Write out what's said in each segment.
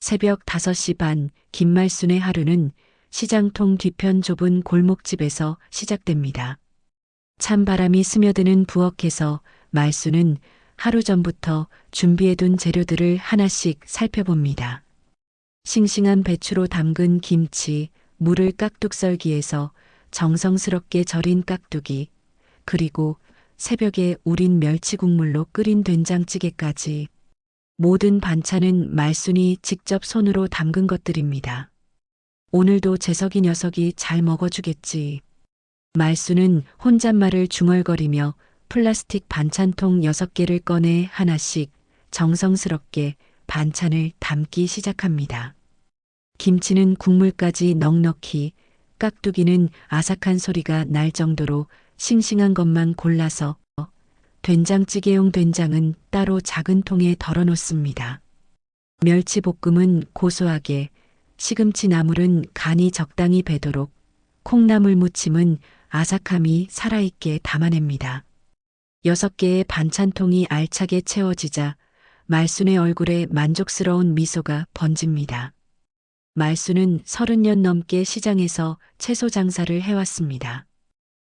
새벽 5시 반 김말순의 하루는 시장통 뒤편 좁은 골목집에서 시작됩니다. 찬바람이 스며드는 부엌에서 말순은 하루 전부터 준비해둔 재료들을 하나씩 살펴봅니다. 싱싱한 배추로 담근 김치, 물을 깍둑썰기에서 정성스럽게 절인 깍두기, 그리고 새벽에 우린 멸치 국물로 끓인 된장찌개까지 모든 반찬은 말순이 직접 손으로 담근 것들입니다. 오늘도 재석이 녀석이 잘 먹어주겠지. 말순은 혼잣말을 중얼거리며 플라스틱 반찬통 6개를 꺼내 하나씩 정성스럽게 반찬을 담기 시작합니다. 김치는 국물까지 넉넉히, 깍두기는 아삭한 소리가 날 정도로 싱싱한 것만 골라서 된장찌개용 된장은 따로 작은 통에 덜어놓습니다. 멸치볶음은 고소하게, 시금치 나물은 간이 적당히 배도록, 콩나물 무침은 아삭함이 살아있게 담아냅니다. 6개의 반찬통이 알차게 채워지자 말순의 얼굴에 만족스러운 미소가 번집니다. 말순은 30년 넘게 시장에서 채소 장사를 해왔습니다.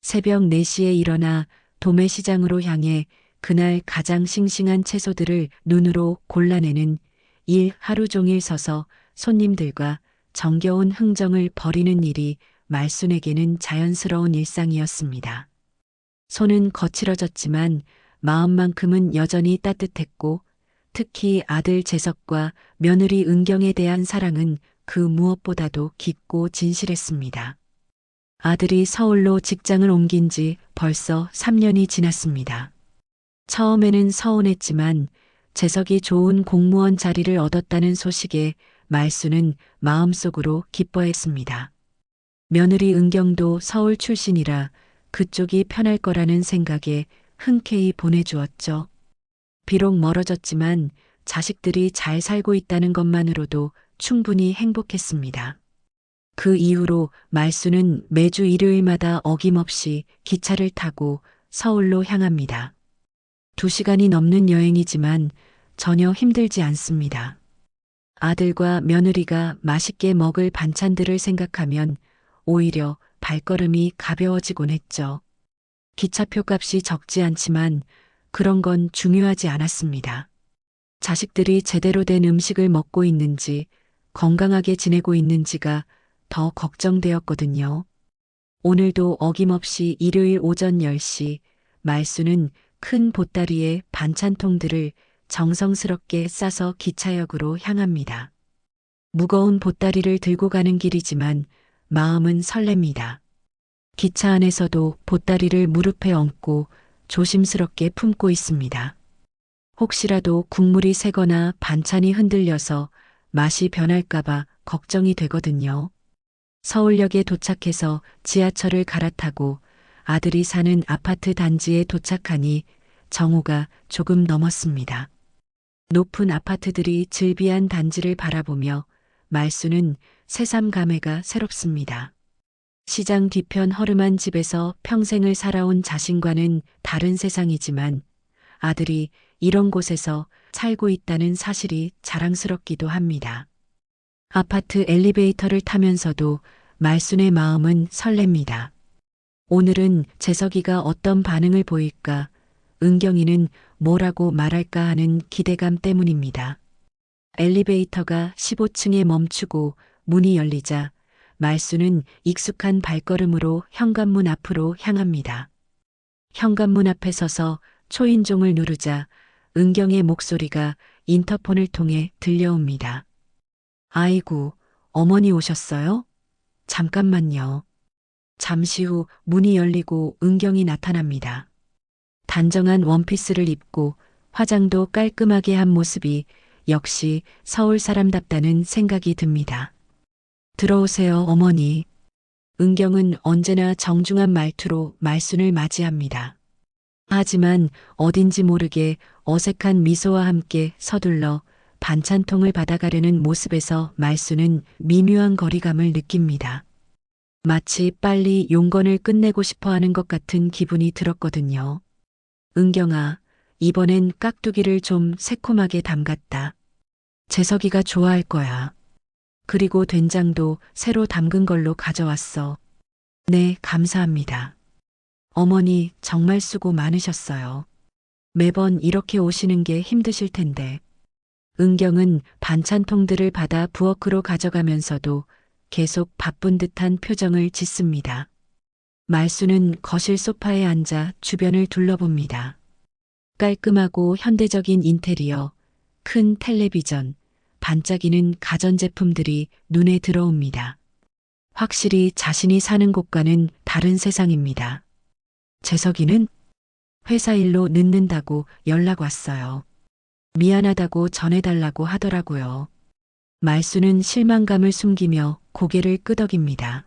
새벽 4시에 일어나 도매시장으로 향해 그날 가장 싱싱한 채소들을 눈으로 골라내는 일, 하루 종일 서서 손님들과 정겨운 흥정을 벌이는 일이 말순에게는 자연스러운 일상이었습니다. 손은 거칠어졌지만 마음만큼은 여전히 따뜻했고, 특히 아들 재석과 며느리 은경에 대한 사랑은 그 무엇보다도 깊고 진실했습니다. 아들이 서울로 직장을 옮긴 지 벌써 3년이 지났습니다. 처음에는 서운했지만 재석이 좋은 공무원 자리를 얻었다는 소식에 말순은 마음속으로 기뻐했습니다. 며느리 은경도 서울 출신이라 그쪽이 편할 거라는 생각에 흔쾌히 보내주었죠. 비록 멀어졌지만 자식들이 잘 살고 있다는 것만으로도 충분히 행복했습니다. 그 이후로 말순은 매주 일요일마다 어김없이 기차를 타고 서울로 향합니다. 2시간이 넘는 여행이지만 전혀 힘들지 않습니다. 아들과 며느리가 맛있게 먹을 반찬들을 생각하면 오히려 발걸음이 가벼워지곤 했죠. 기차표 값이 적지 않지만 그런 건 중요하지 않았습니다. 자식들이 제대로 된 음식을 먹고 있는지, 건강하게 지내고 있는지가 더 걱정되었거든요. 오늘도 어김없이 일요일 오전 10시 말순은 큰 보따리에 반찬통들을 정성스럽게 싸서 기차역으로 향합니다. 무거운 보따리를 들고 가는 길이지만 마음은 설렙니다. 기차 안에서도 보따리를 무릎에 얹고 조심스럽게 품고 있습니다. 혹시라도 국물이 새거나 반찬이 흔들려서 맛이 변할까봐 걱정이 되거든요. 서울역에 도착해서 지하철을 갈아타고 아들이 사는 아파트 단지에 도착하니 정오가 조금 넘었습니다. 높은 아파트들이 즐비한 단지를 바라보며 말순은 새삼 감회가 새롭습니다. 시장 뒤편 허름한 집에서 평생을 살아온 자신과는 다른 세상이지만 아들이 이런 곳에서 살고 있다는 사실이 자랑스럽기도 합니다. 아파트 엘리베이터를 타면서도 말순의 마음은 설렙니다. 오늘은 재석이가 어떤 반응을 보일까, 은경이는 뭐라고 말할까 하는 기대감 때문입니다. 엘리베이터가 15층에 멈추고 문이 열리자 말순은 익숙한 발걸음으로 현관문 앞으로 향합니다. 현관문 앞에 서서 초인종을 누르자 은경의 목소리가 인터폰을 통해 들려옵니다. 아이고, 어머니 오셨어요? 잠깐만요. 잠시 후 문이 열리고 은경이 나타납니다. 단정한 원피스를 입고 화장도 깔끔하게 한 모습이 역시 서울 사람답다는 생각이 듭니다. 들어오세요, 어머니. 은경은 언제나 정중한 말투로 말순을 맞이합니다. 하지만 어딘지 모르게 어색한 미소와 함께 서둘러 반찬통을 받아가려는 모습에서 말순은 미묘한 거리감을 느낍니다. 마치 빨리 용건을 끝내고 싶어 하는 것 같은 기분이 들었거든요. 은경아, 이번엔 깍두기를 좀 새콤하게 담갔다. 재석이가 좋아할 거야. 그리고 된장도 새로 담근 걸로 가져왔어. 네, 감사합니다. 어머니 정말 수고 많으셨어요. 매번 이렇게 오시는 게 힘드실 텐데. 은경은 반찬통들을 받아 부엌으로 가져가면서도 계속 바쁜 듯한 표정을 짓습니다. 말수는 거실 소파에 앉아 주변을 둘러봅니다. 깔끔하고 현대적인 인테리어, 큰 텔레비전, 반짝이는 가전제품들이 눈에 들어옵니다. 확실히 자신이 사는 곳과는 다른 세상입니다. 재석이는 회사 일로 늦는다고 연락 왔어요. 미안하다고 전해달라고 하더라고요. 말수는 실망감을 숨기며 고개를 끄덕입니다.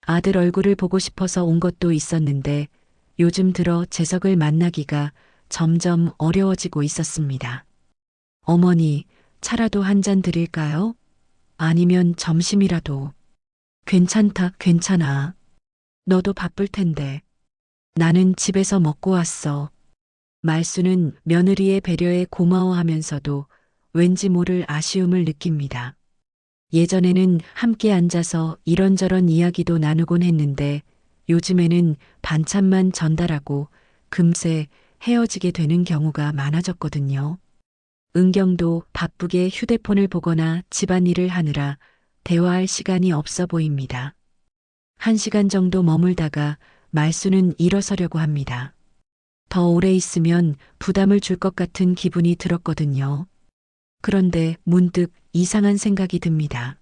아들 얼굴을 보고 싶어서 온 것도 있었는데 요즘 들어 재석을 만나기가 점점 어려워지고 있었습니다. 어머니, 차라도 한 잔 드릴까요? 아니면 점심이라도. 괜찮다, 괜찮아. 너도 바쁠 텐데. 나는 집에서 먹고 왔어. 말수는 며느리의 배려에 고마워하면서도 왠지 모를 아쉬움을 느낍니다. 예전에는 함께 앉아서 이런저런 이야기도 나누곤 했는데 요즘에는 반찬만 전달하고 금세 헤어지게 되는 경우가 많아졌거든요. 은경도 바쁘게 휴대폰을 보거나 집안일을 하느라 대화할 시간이 없어 보입니다. 1시간 정도 머물다가 말수는 일어서려고 합니다. 더 오래 있으면 부담을 줄 것 같은 기분이 들었거든요. 그런데 문득 이상한 생각이 듭니다.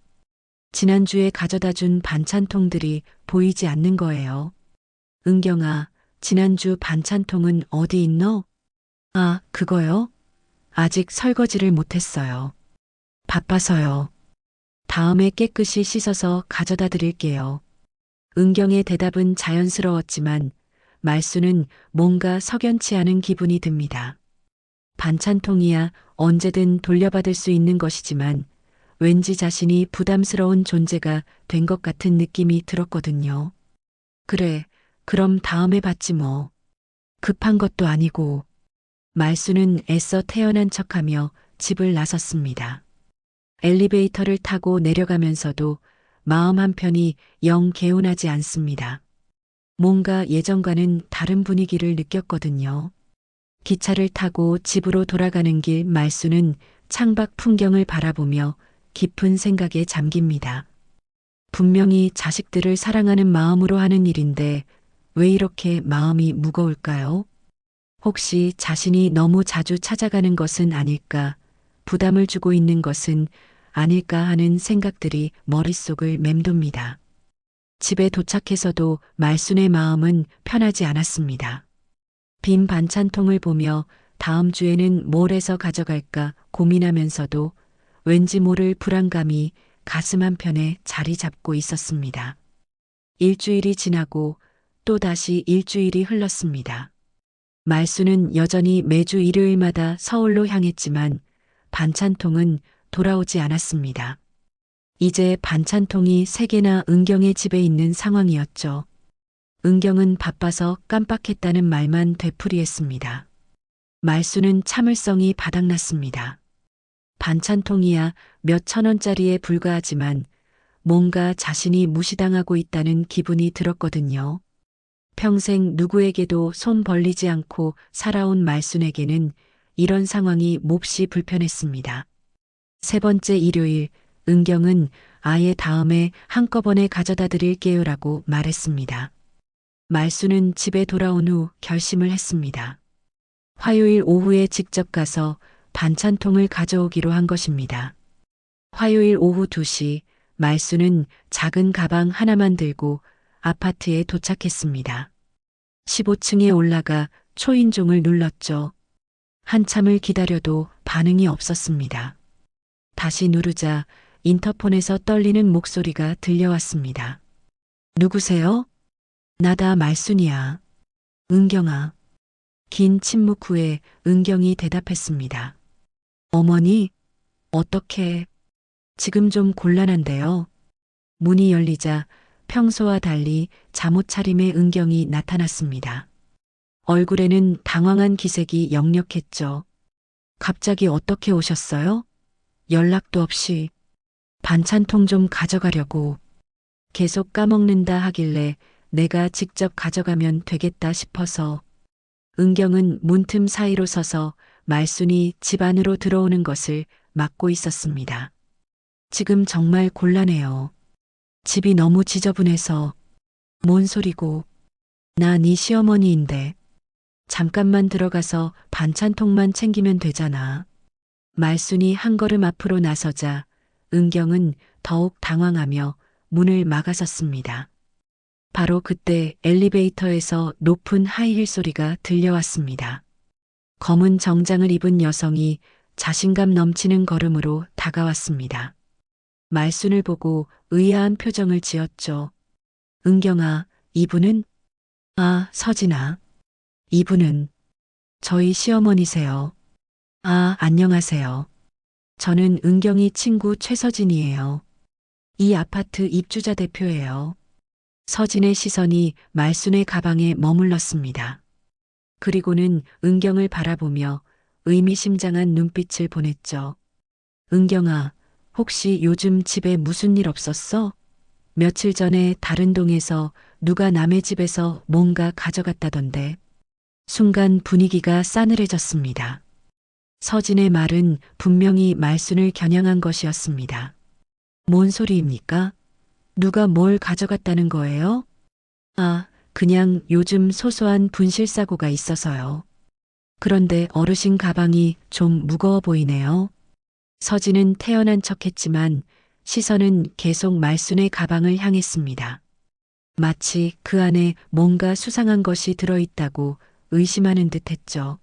지난주에 가져다 준 반찬통들이 보이지 않는 거예요. 은경아, 지난주 반찬통은 어디 있노? 아, 그거요? 아직 설거지를 못했어요. 바빠서요. 다음에 깨끗이 씻어서 가져다 드릴게요. 은경의 대답은 자연스러웠지만 말수는 뭔가 석연치 않은 기분이 듭니다. 반찬통이야 언제든 돌려받을 수 있는 것이지만 왠지 자신이 부담스러운 존재가 된 것 같은 느낌이 들었거든요. 그래, 그럼 다음에 받지 뭐. 급한 것도 아니고. 말수는 애써 태연한 척하며 집을 나섰습니다. 엘리베이터를 타고 내려가면서도 마음 한편이 영 개운하지 않습니다. 뭔가 예전과는 다른 분위기를 느꼈거든요. 기차를 타고 집으로 돌아가는 길 말수는 창밖 풍경을 바라보며 깊은 생각에 잠깁니다. 분명히 자식들을 사랑하는 마음으로 하는 일인데 왜 이렇게 마음이 무거울까요? 혹시 자신이 너무 자주 찾아가는 것은 아닐까, 부담을 주고 있는 것은 아닐까 하는 생각들이 머릿속을 맴돕니다. 집에 도착해서도 말순의 마음은 편하지 않았습니다. 빈 반찬통을 보며 다음 주에는 뭘 해서 가져갈까 고민하면서도 왠지 모를 불안감이 가슴 한편에 자리 잡고 있었습니다. 일주일이 지나고 또 다시 일주일이 흘렀습니다. 말수는 여전히 매주 일요일마다 서울로 향했지만 반찬통은 돌아오지 않았습니다. 이제 반찬통이 3개나 은경의 집에 있는 상황이었죠. 은경은 바빠서 깜빡했다는 말만 되풀이했습니다. 말수는 참을성이 바닥났습니다. 반찬통이야 몇 천 원짜리에 불과하지만 뭔가 자신이 무시당하고 있다는 기분이 들었거든요. 평생 누구에게도 손 벌리지 않고 살아온 말순에게는 이런 상황이 몹시 불편했습니다. 3번째 일요일, 은경은 아예 다음에 한꺼번에 가져다 드릴게요라고 말했습니다. 말수는 집에 돌아온 후 결심을 했습니다. 화요일 오후에 직접 가서 반찬통을 가져오기로 한 것입니다. 화요일 오후 2시, 말수는 작은 가방 하나만 들고 아파트에 도착했습니다. 15층에 올라가 초인종을 눌렀죠. 한참을 기다려도 반응이 없었습니다. 다시 누르자 인터폰에서 떨리는 목소리가 들려왔습니다. 누구세요? 나다 말순이야. 은경아. 긴 침묵 후에 은경이 대답했습니다. 어머니, 어떻게, 지금 좀 곤란한데요. 문이 열리자 평소와 달리 잠옷 차림의 은경이 나타났습니다. 얼굴에는 당황한 기색이 역력했죠. 갑자기 어떻게 오셨어요? 연락도 없이 반찬통 좀 가져가려고 계속 까먹는다 하길래 내가 직접 가져가면 되겠다 싶어서. 은경은 문틈 사이로 서서 말순이 집 안으로 들어오는 것을 막고 있었습니다. 지금 정말 곤란해요. 집이 너무 지저분해서. 뭔 소리고. 나 네 시어머니인데. 잠깐만 들어가서 반찬통만 챙기면 되잖아. 말순이 한 걸음 앞으로 나서자 은경은 더욱 당황하며 문을 막아섰습니다. 바로 그때 엘리베이터에서 높은 하이힐 소리가 들려왔습니다. 검은 정장을 입은 여성이 자신감 넘치는 걸음으로 다가왔습니다. 말순을 보고 의아한 표정을 지었죠. 은경아, 이분은? 아, 서진아. 이분은 저희 시어머니세요. 아, 안녕하세요. 저는 은경이 친구 최서진이에요. 이 아파트 입주자 대표예요. 서진의 시선이 말순의 가방에 머물렀습니다. 그리고는 은경을 바라보며 의미심장한 눈빛을 보냈죠. 은경아, 혹시 요즘 집에 무슨 일 없었어? 며칠 전에 다른 동에서 누가 남의 집에서 뭔가 가져갔다던데. 순간 분위기가 싸늘해졌습니다. 서진의 말은 분명히 말순을 겨냥한 것이었습니다. 뭔 소리입니까? 누가 뭘 가져갔다는 거예요? 아, 그냥 요즘 소소한 분실사고가 있어서요. 그런데 어르신 가방이 좀 무거워 보이네요. 서진은 태연한 척했지만 시선은 계속 말순의 가방을 향했습니다. 마치 그 안에 뭔가 수상한 것이 들어있다고 의심하는 듯 했죠.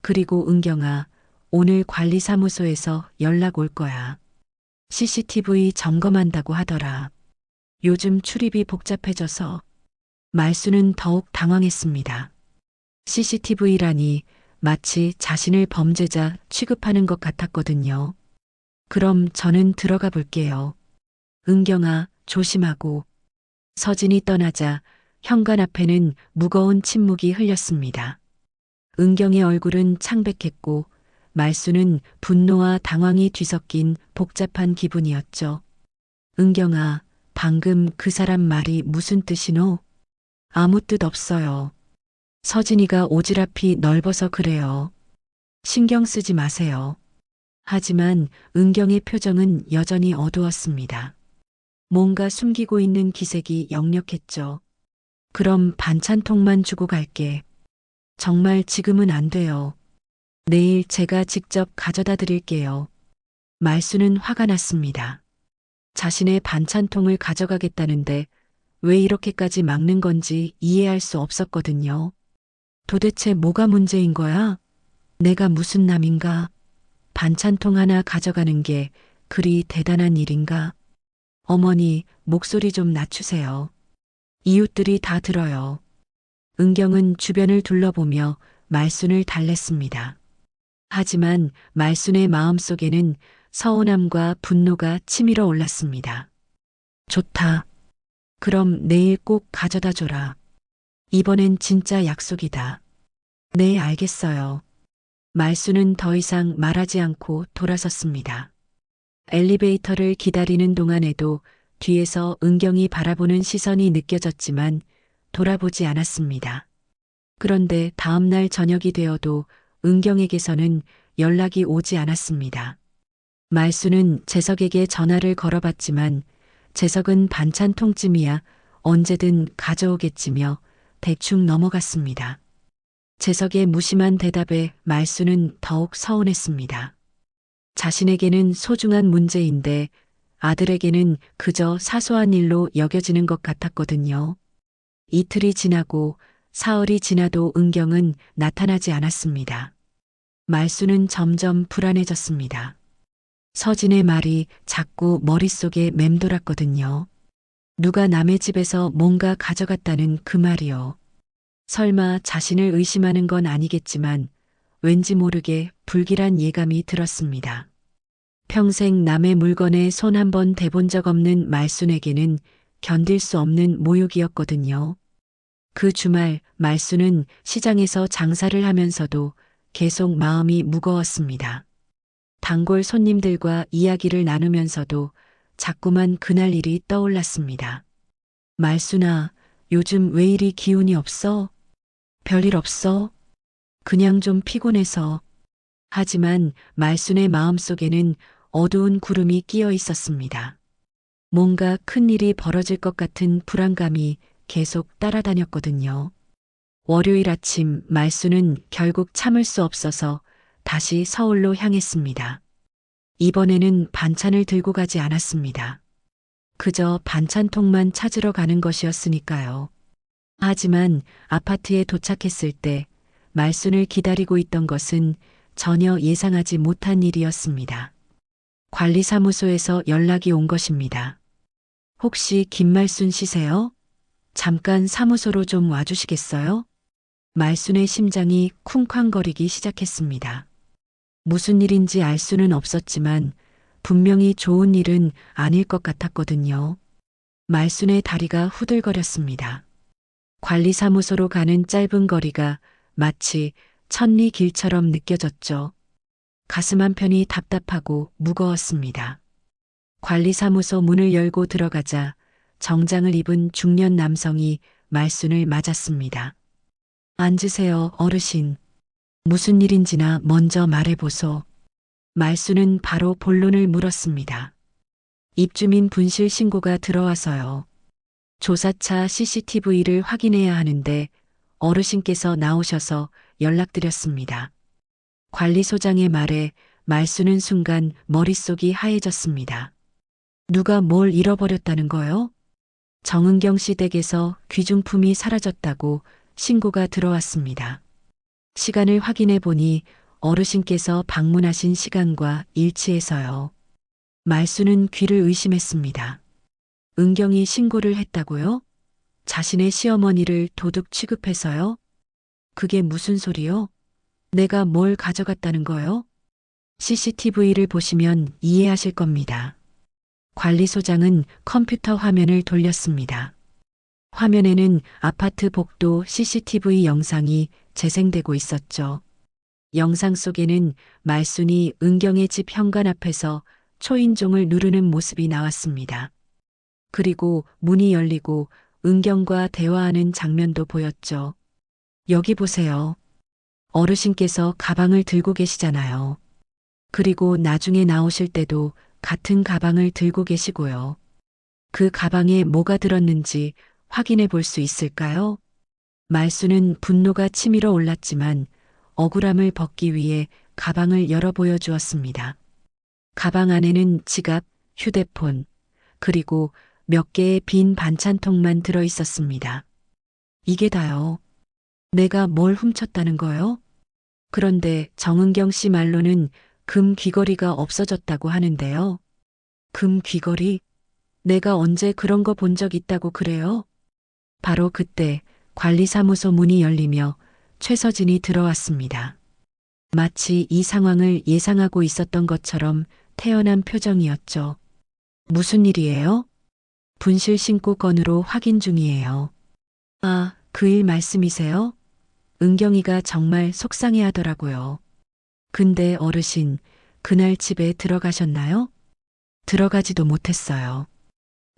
그리고 은경아, 오늘 관리사무소에서 연락 올 거야. CCTV 점검한다고 하더라. 요즘 출입이 복잡해져서. 말순은 더욱 당황했습니다. CCTV라니 마치 자신을 범죄자 취급하는 것 같았거든요. 그럼 저는 들어가 볼게요. 은경아, 조심하고. 서진이 떠나자 현관 앞에는 무거운 침묵이 흘렸습니다. 은경의 얼굴은 창백했고 말순은 분노와 당황이 뒤섞인 복잡한 기분이었죠. 은경아, 방금 그 사람 말이 무슨 뜻이노? 아무 뜻 없어요. 서진이가 오지랖이 넓어서 그래요. 신경 쓰지 마세요. 하지만 은경의 표정은 여전히 어두웠습니다. 뭔가 숨기고 있는 기색이 역력했죠. 그럼 반찬통만 주고 갈게. 정말 지금은 안 돼요. 내일 제가 직접 가져다 드릴게요. 말순은 화가 났습니다. 자신의 반찬통을 가져가겠다는데 왜 이렇게까지 막는 건지 이해할 수 없었거든요. 도대체 뭐가 문제인 거야? 내가 무슨 남인가? 반찬통 하나 가져가는 게 그리 대단한 일인가? 어머니, 목소리 좀 낮추세요. 이웃들이 다 들어요. 은경은 주변을 둘러보며 말순을 달랬습니다. 하지만 말순의 마음속에는 서운함과 분노가 치밀어 올랐습니다. 좋다. 그럼 내일 꼭 가져다 줘라. 이번엔 진짜 약속이다. 네, 알겠어요. 말순은 더 이상 말하지 않고 돌아섰습니다. 엘리베이터를 기다리는 동안에도 뒤에서 은경이 바라보는 시선이 느껴졌지만 돌아보지 않았습니다. 그런데 다음 날 저녁이 되어도 은경에게서는 연락이 오지 않았습니다. 말순은 재석에게 전화를 걸어봤지만 재석은 반찬통쯤이야 언제든 가져오겠지며 대충 넘어갔습니다. 재석의 무심한 대답에 말순은 더욱 서운했습니다. 자신에게는 소중한 문제인데 아들에게는 그저 사소한 일로 여겨지는 것 같았거든요. 이틀이 지나고 사흘이 지나도 은경은 나타나지 않았습니다. 말순은 점점 불안해졌습니다. 서진의 말이 자꾸 머릿속에 맴돌았거든요. 누가 남의 집에서 뭔가 가져갔다는 그 말이요. 설마 자신을 의심하는 건 아니겠지만 왠지 모르게 불길한 예감이 들었습니다. 평생 남의 물건에 손 한 번 대본 적 없는 말순에게는 견딜 수 없는 모욕이었거든요. 그 주말 말순은 시장에서 장사를 하면서도 계속 마음이 무거웠습니다. 단골 손님들과 이야기를 나누면서도 자꾸만 그날 일이 떠올랐습니다. 말순아, 요즘 왜 이리 기운이 없어? 별일 없어? 그냥 좀 피곤해서. 하지만 말순의 마음속에는 어두운 구름이 끼어 있었습니다. 뭔가 큰 일이 벌어질 것 같은 불안감이 계속 따라다녔거든요. 월요일 아침 말순은 결국 참을 수 없어서 다시 서울로 향했습니다. 이번에는 반찬을 들고 가지 않았습니다. 그저 반찬통만 찾으러 가는 것이었으니까요. 하지만 아파트에 도착했을 때 말순을 기다리고 있던 것은 전혀 예상하지 못한 일이었습니다. 관리사무소에서 연락이 온 것입니다. 혹시 김말순 씨세요? 잠깐 사무소로 좀 와주시겠어요? 말순의 심장이 쿵쾅거리기 시작했습니다. 무슨 일인지 알 수는 없었지만 분명히 좋은 일은 아닐 것 같았거든요. 말순의 다리가 후들거렸습니다. 관리사무소로 가는 짧은 거리가 마치 천리 길처럼 느껴졌죠. 가슴 한편이 답답하고 무거웠습니다. 관리사무소 문을 열고 들어가자 정장을 입은 중년 남성이 말순을 맞았습니다. 앉으세요, 어르신. 무슨 일인지나 먼저 말해보소. 말순은 바로 본론을 물었습니다. 입주민 분실 신고가 들어와서요. 조사차 CCTV를 확인해야 하는데 어르신께서 나오셔서 연락드렸습니다. 관리소장의 말에 말순은 순간 머릿속이 하얘졌습니다. 누가 뭘 잃어버렸다는 거요? 정은경 씨 댁에서 귀중품이 사라졌다고 신고가 들어왔습니다. 시간을 확인해 보니 어르신께서 방문하신 시간과 일치해서요. 말순은 귀를 의심했습니다. 은경이 신고를 했다고요? 자신의 시어머니를 도둑 취급해서요? 그게 무슨 소리요? 내가 뭘 가져갔다는 거요? CCTV를 보시면 이해하실 겁니다. 관리소장은 컴퓨터 화면을 돌렸습니다. 화면에는 아파트 복도 CCTV 영상이 재생되고 있었죠. 영상 속에는 말순이 은경의 집 현관 앞에서 초인종을 누르는 모습이 나왔습니다. 그리고 문이 열리고 은경과 대화하는 장면도 보였죠. 여기 보세요. 어르신께서 가방을 들고 계시잖아요. 그리고 나중에 나오실 때도 같은 가방을 들고 계시고요. 그 가방에 뭐가 들었는지 확인해 볼 수 있을까요? 말순은 분노가 치밀어 올랐지만 억울함을 벗기 위해 가방을 열어 보여주었습니다. 가방 안에는 지갑, 휴대폰, 그리고 몇 개의 빈 반찬통만 들어 있었습니다. 이게 다요. 내가 뭘 훔쳤다는 거요? 그런데 정은경 씨 말로는 금 귀걸이가 없어졌다고 하는데요. 금 귀걸이? 내가 언제 그런 거 본 적 있다고 그래요? 바로 그때 관리사무소 문이 열리며 최서진이 들어왔습니다. 마치 이 상황을 예상하고 있었던 것처럼 태연한 표정이었죠. 무슨 일이에요? 분실 신고 건으로 확인 중이에요. 아, 그 일 말씀이세요? 은경이가 정말 속상해 하더라고요. 근데 어르신, 그날 집에 들어가셨나요? 들어가지도 못했어요.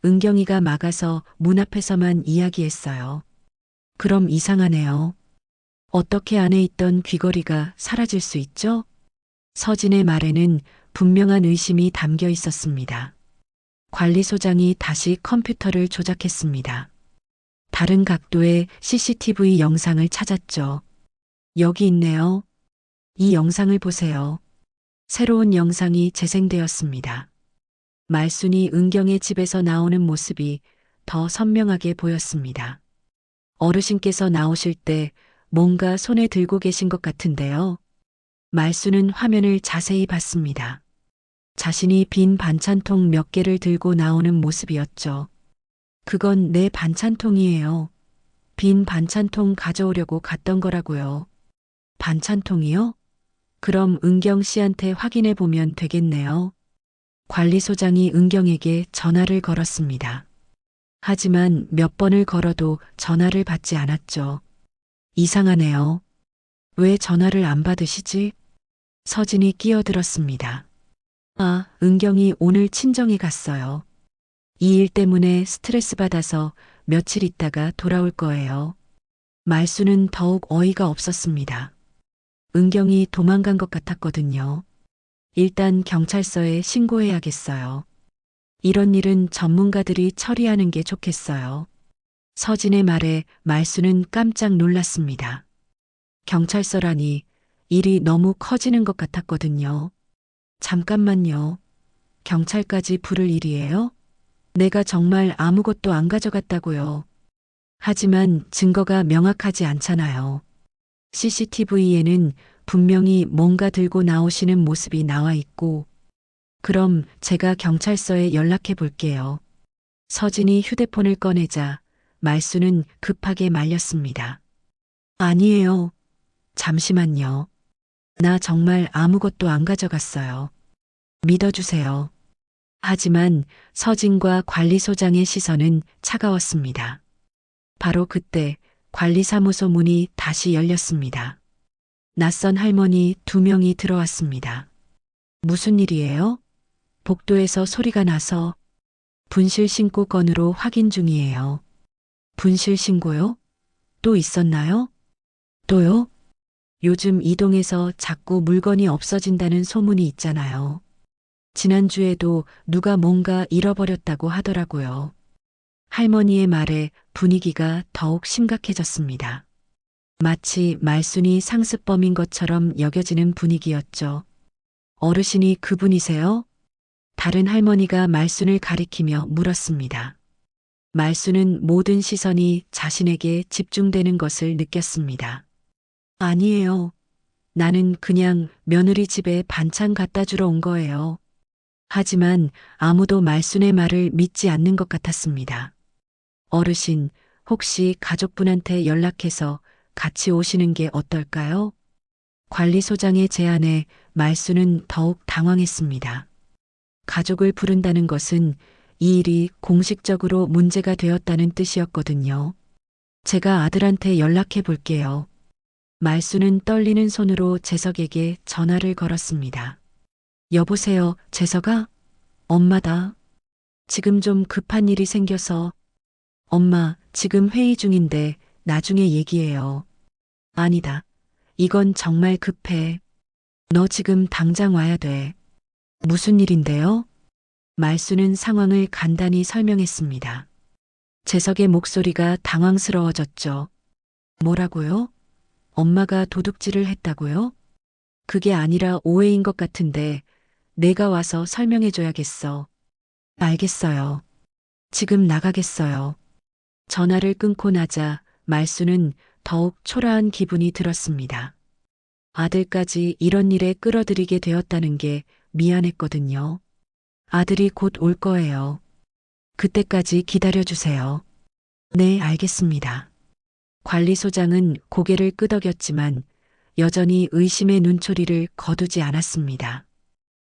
은경이가 막아서 문 앞에서만 이야기했어요. 그럼 이상하네요. 어떻게 안에 있던 귀걸이가 사라질 수 있죠? 서진의 말에는 분명한 의심이 담겨 있었습니다. 관리소장이 다시 컴퓨터를 조작했습니다. 다른 각도의 CCTV 영상을 찾았죠. 여기 있네요. 이 영상을 보세요. 새로운 영상이 재생되었습니다. 말순이 은경의 집에서 나오는 모습이 더 선명하게 보였습니다. 어르신께서 나오실 때 뭔가 손에 들고 계신 것 같은데요. 말순은 화면을 자세히 봤습니다. 자신이 빈 반찬통 몇 개를 들고 나오는 모습이었죠. 그건 내 반찬통이에요. 빈 반찬통 가져오려고 갔던 거라고요. 반찬통이요? 그럼 은경 씨한테 확인해 보면 되겠네요. 관리소장이 은경에게 전화를 걸었습니다. 하지만 몇 번을 걸어도 전화를 받지 않았죠. 이상하네요. 왜 전화를 안 받으시지? 서진이 끼어들었습니다. 아, 은경이 오늘 친정에 갔어요. 이 일 때문에 스트레스 받아서 며칠 있다가 돌아올 거예요. 말수는 더욱 어이가 없었습니다. 은경이 도망간 것 같았거든요. 일단 경찰서에 신고해야겠어요. 이런 일은 전문가들이 처리하는 게 좋겠어요. 서진의 말에 말수는 깜짝 놀랐습니다. 경찰서라니 일이 너무 커지는 것 같았거든요. 잠깐만요. 경찰까지 부를 일이에요? 내가 정말 아무것도 안 가져갔다고요. 하지만 증거가 명확하지 않잖아요. CCTV에는 분명히 뭔가 들고 나오시는 모습이 나와 있고, 그럼 제가 경찰서에 연락해 볼게요. 서진이 휴대폰을 꺼내자 말수는 급하게 말렸습니다. 아니에요. 잠시만요. 나 정말 아무것도 안 가져갔어요. 믿어주세요. 하지만 서진과 관리소장의 시선은 차가웠습니다. 바로 그때 관리사무소 문이 다시 열렸습니다. 낯선 할머니 2명이 들어왔습니다. 무슨 일이에요? 복도에서 소리가 나서 분실 신고 건으로 확인 중이에요. 분실 신고요? 또 있었나요? 또요? 요즘 이동에서 자꾸 물건이 없어진다는 소문이 있잖아요. 지난주에도 누가 뭔가 잃어버렸다고 하더라고요. 할머니의 말에 분위기가 더욱 심각해졌습니다. 마치 말순이 상습범인 것처럼 여겨지는 분위기였죠. 어르신이 그분이세요? 다른 할머니가 말순을 가리키며 물었습니다. 말순은 모든 시선이 자신에게 집중되는 것을 느꼈습니다. 아니에요. 나는 그냥 며느리 집에 반찬 갖다 주러 온 거예요. 하지만 아무도 말순의 말을 믿지 않는 것 같았습니다. 어르신, 혹시 가족분한테 연락해서 같이 오시는 게 어떨까요? 관리소장의 제안에 말순은 더욱 당황했습니다. 가족을 부른다는 것은 이 일이 공식적으로 문제가 되었다는 뜻이었거든요. 제가 아들한테 연락해 볼게요. 말수는 떨리는 손으로 재석에게 전화를 걸었습니다. 여보세요, 재석아? 엄마다. 지금 좀 급한 일이 생겨서. 엄마, 지금 회의 중인데 나중에 얘기해요. 아니다. 이건 정말 급해. 너 지금 당장 와야 돼. 무슨 일인데요? 말수는 상황을 간단히 설명했습니다. 재석의 목소리가 당황스러워졌죠. 뭐라고요? 엄마가 도둑질을 했다고요? 그게 아니라 오해인 것 같은데 내가 와서 설명해줘야겠어. 알겠어요. 지금 나가겠어요. 전화를 끊고 나자 말수는 더욱 초라한 기분이 들었습니다. 아들까지 이런 일에 끌어들이게 되었다는 게 미안했거든요. 아들이 곧 올 거예요. 그때까지 기다려주세요. 네, 알겠습니다. 관리소장은 고개를 끄덕였지만 여전히 의심의 눈초리를 거두지 않았습니다.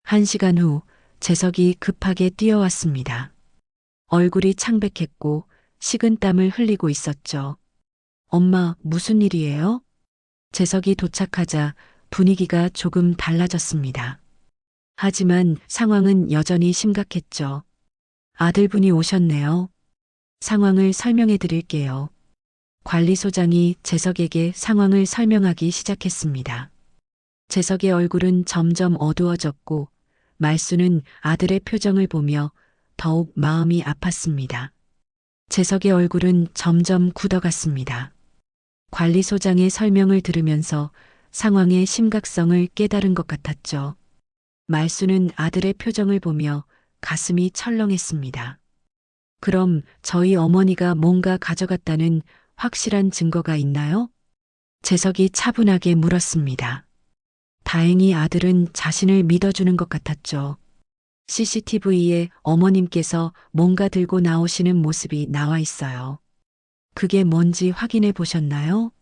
1시간 후 재석이 급하게 뛰어왔습니다. 얼굴이 창백했고 식은땀을 흘리고 있었죠. 엄마, 무슨 일이에요? 재석이 도착하자 분위기가 조금 달라졌습니다. 하지만 상황은 여전히 심각했죠. 아들분이 오셨네요. 상황을 설명해 드릴게요. 관리소장이 재석에게 상황을 설명하기 시작했습니다. 재석의 얼굴은 점점 어두워졌고 말수는 아들의 표정을 보며 더욱 마음이 아팠습니다. 재석의 얼굴은 점점 굳어갔습니다. 관리소장의 설명을 들으면서 상황의 심각성을 깨달은 것 같았죠. 말수는 아들의 표정을 보며 가슴이 철렁했습니다. 그럼 저희 어머니가 뭔가 가져갔다는 확실한 증거가 있나요? 재석이 차분하게 물었습니다. 다행히 아들은 자신을 믿어주는 것 같았죠. CCTV에 어머님께서 뭔가 들고 나오시는 모습이 나와 있어요. 그게 뭔지 확인해 보셨나요?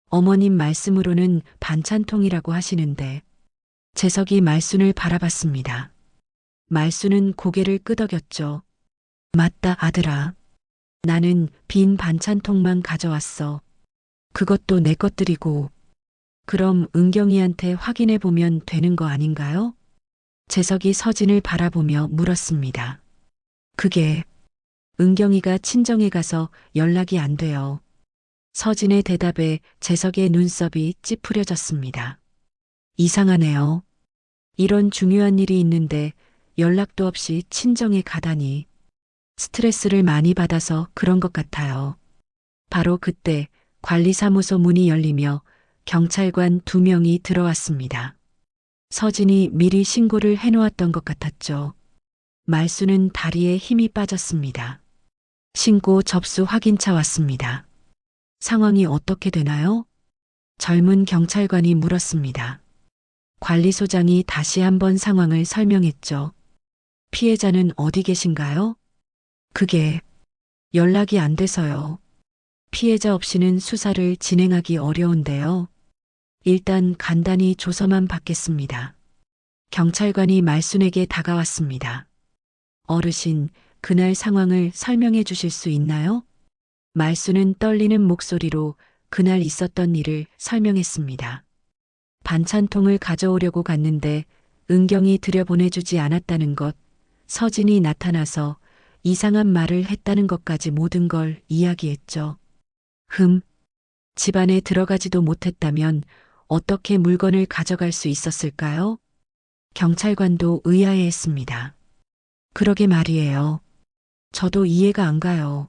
어머님 말씀으로는 반찬통이라고 하시는데 재석이 말순을 바라봤습니다. 말순은 고개를 끄덕였죠. 맞다, 아들아. 나는 빈 반찬통만 가져왔어. 그것도 내 것들이고. 그럼 은경이한테 확인해 보면 되는 거 아닌가요? 재석이 서진을 바라보며 물었습니다. 그게 은경이가 친정에 가서 연락이 안 돼요. 서진의 대답에 재석의 눈썹이 찌푸려졌습니다. 이상하네요. 이런 중요한 일이 있는데 연락도 없이 친정에 가다니. 스트레스를 많이 받아서 그런 것 같아요. 바로 그때 관리사무소 문이 열리며 경찰관 2명이 들어왔습니다. 서진이 미리 신고를 해놓았던 것 같았죠. 말수는 다리에 힘이 빠졌습니다. 신고 접수 확인차 왔습니다. 상황이 어떻게 되나요? 젊은 경찰관이 물었습니다. 관리소장이 다시 한번 상황을 설명했죠. 피해자는 어디 계신가요? 그게 연락이 안 돼서요. 피해자 없이는 수사를 진행하기 어려운데요. 일단 간단히 조서만 받겠습니다. 경찰관이 말순에게 다가왔습니다. 어르신, 그날 상황을 설명해 주실 수 있나요? 말순은 떨리는 목소리로 그날 있었던 일을 설명했습니다. 반찬통을 가져오려고 갔는데 은경이 들여보내주지 않았다는 것, 서진이 나타나서 이상한 말을 했다는 것까지 모든 걸 이야기했죠. 집안에 들어가지도 못했다면 어떻게 물건을 가져갈 수 있었을까요? 경찰관도 의아해했습니다. 그러게 말이에요. 저도 이해가 안 가요.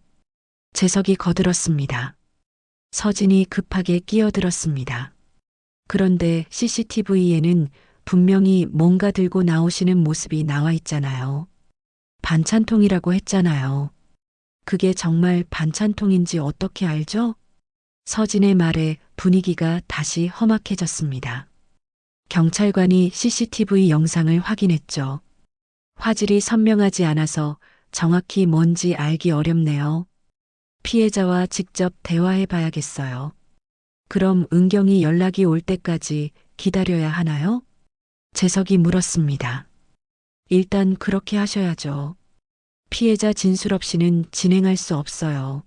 재석이 거들었습니다. 서진이 급하게 끼어들었습니다. 그런데 CCTV에는 분명히 뭔가 들고 나오시는 모습이 나와 있잖아요. 반찬통이라고 했잖아요. 그게 정말 반찬통인지 어떻게 알죠? 서진의 말에 분위기가 다시 험악해졌습니다. 경찰관이 CCTV 영상을 확인했죠. 화질이 선명하지 않아서 정확히 뭔지 알기 어렵네요. 피해자와 직접 대화해 봐야겠어요. 그럼 은경이 연락이 올 때까지 기다려야 하나요? 재석이 물었습니다. 일단 그렇게 하셔야죠. 피해자 진술 없이는 진행할 수 없어요.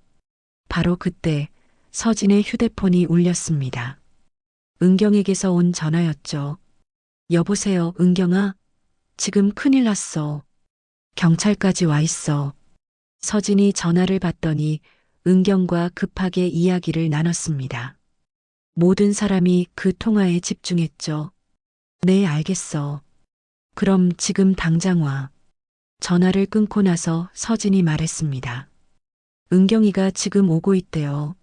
바로 그때 서진의 휴대폰이 울렸습니다. 은경에게서 온 전화였죠. 여보세요, 은경아? 지금 큰일 났어. 경찰까지 와 있어. 서진이 전화를 받더니 은경과 급하게 이야기를 나눴습니다. 모든 사람이 그 통화에 집중했죠. 네, 알겠어. 그럼 지금 당장 와. 전화를 끊고 나서 서진이 말했습니다. 은경이가 지금 오고 있대요.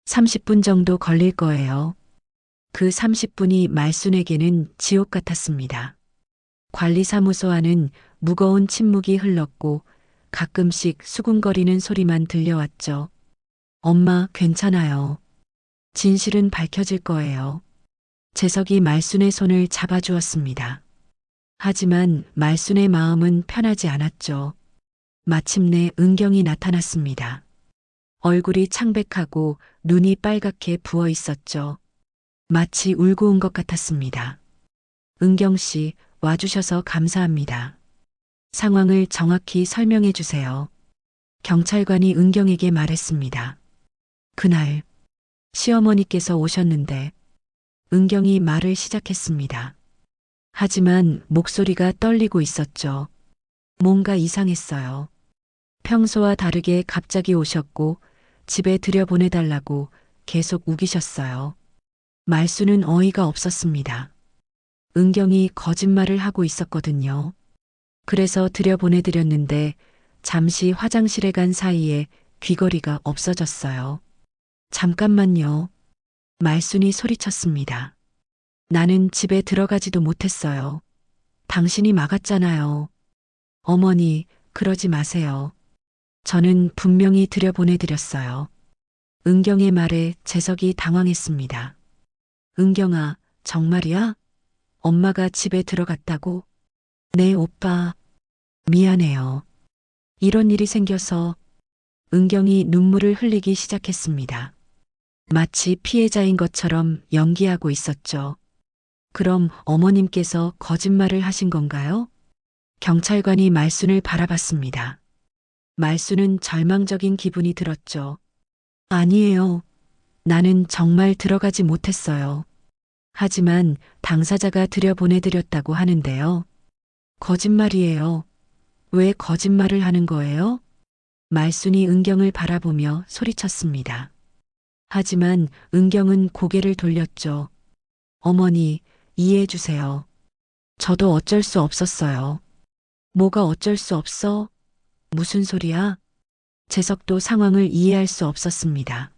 30분 정도 걸릴 거예요. 그 30분이 말순에게는 지옥 같았습니다. 관리사무소 안은 무거운 침묵이 흘렀고 가끔씩 수군거리는 소리만 들려왔죠. 엄마, 괜찮아요. 진실은 밝혀질 거예요. 재석이 말순의 손을 잡아주었습니다. 하지만 말순의 마음은 편하지 않았죠. 마침내 은경이 나타났습니다. 얼굴이 창백하고 눈이 빨갛게 부어 있었죠. 마치 울고 온 것 같았습니다. 은경 씨, 와주셔서 감사합니다. 상황을 정확히 설명해 주세요. 경찰관이 은경에게 말했습니다. 그날 시어머니께서 오셨는데 은경이 말을 시작했습니다. 하지만 목소리가 떨리고 있었죠. 뭔가 이상했어요. 평소와 다르게 갑자기 오셨고 집에 들여보내달라고 계속 우기셨어요. 말수는 어이가 없었습니다. 은경이 거짓말을 하고 있었거든요. 그래서 들여보내드렸는데 잠시 화장실에 간 사이에 귀걸이가 없어졌어요. 잠깐만요. 말순이 소리쳤습니다. 나는 집에 들어가지도 못했어요. 당신이 막았잖아요. 어머니, 그러지 마세요. 저는 분명히 들여보내드렸어요. 은경의 말에 재석이 당황했습니다. 은경아, 정말이야? 엄마가 집에 들어갔다고? 네, 오빠. 미안해요. 이런 일이 생겨서 은경이 눈물을 흘리기 시작했습니다. 마치 피해자인 것처럼 연기하고 있었죠. 그럼 어머님께서 거짓말을 하신 건가요? 경찰관이 말순을 바라봤습니다. 말순은 절망적인 기분이 들었죠. 아니에요. 나는 정말 들어가지 못했어요. 하지만 당사자가 들여보내드렸다고 하는데요. 거짓말이에요. 왜 거짓말을 하는 거예요? 말순이 은경을 바라보며 소리쳤습니다. 하지만 은경은 고개를 돌렸죠. 어머니, 이해해 주세요. 저도 어쩔 수 없었어요. 뭐가 어쩔 수 없어? 무슨 소리야? 재석도 상황을 이해할 수 없었습니다.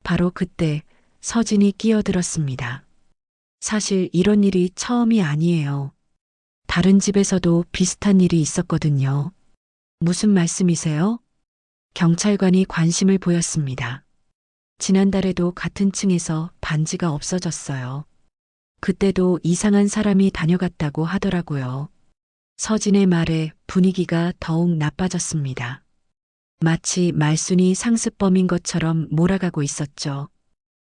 바로 그때 서진이 끼어들었습니다. 사실 이런 일이 처음이 아니에요. 다른 집에서도 비슷한 일이 있었거든요. 무슨 말씀이세요? 경찰관이 관심을 보였습니다. 지난달에도 같은 층에서 반지가 없어졌어요. 그때도 이상한 사람이 다녀갔다고 하더라고요. 서진의 말에 분위기가 더욱 나빠졌습니다. 마치 말순이 상습범인 것처럼 몰아가고 있었죠.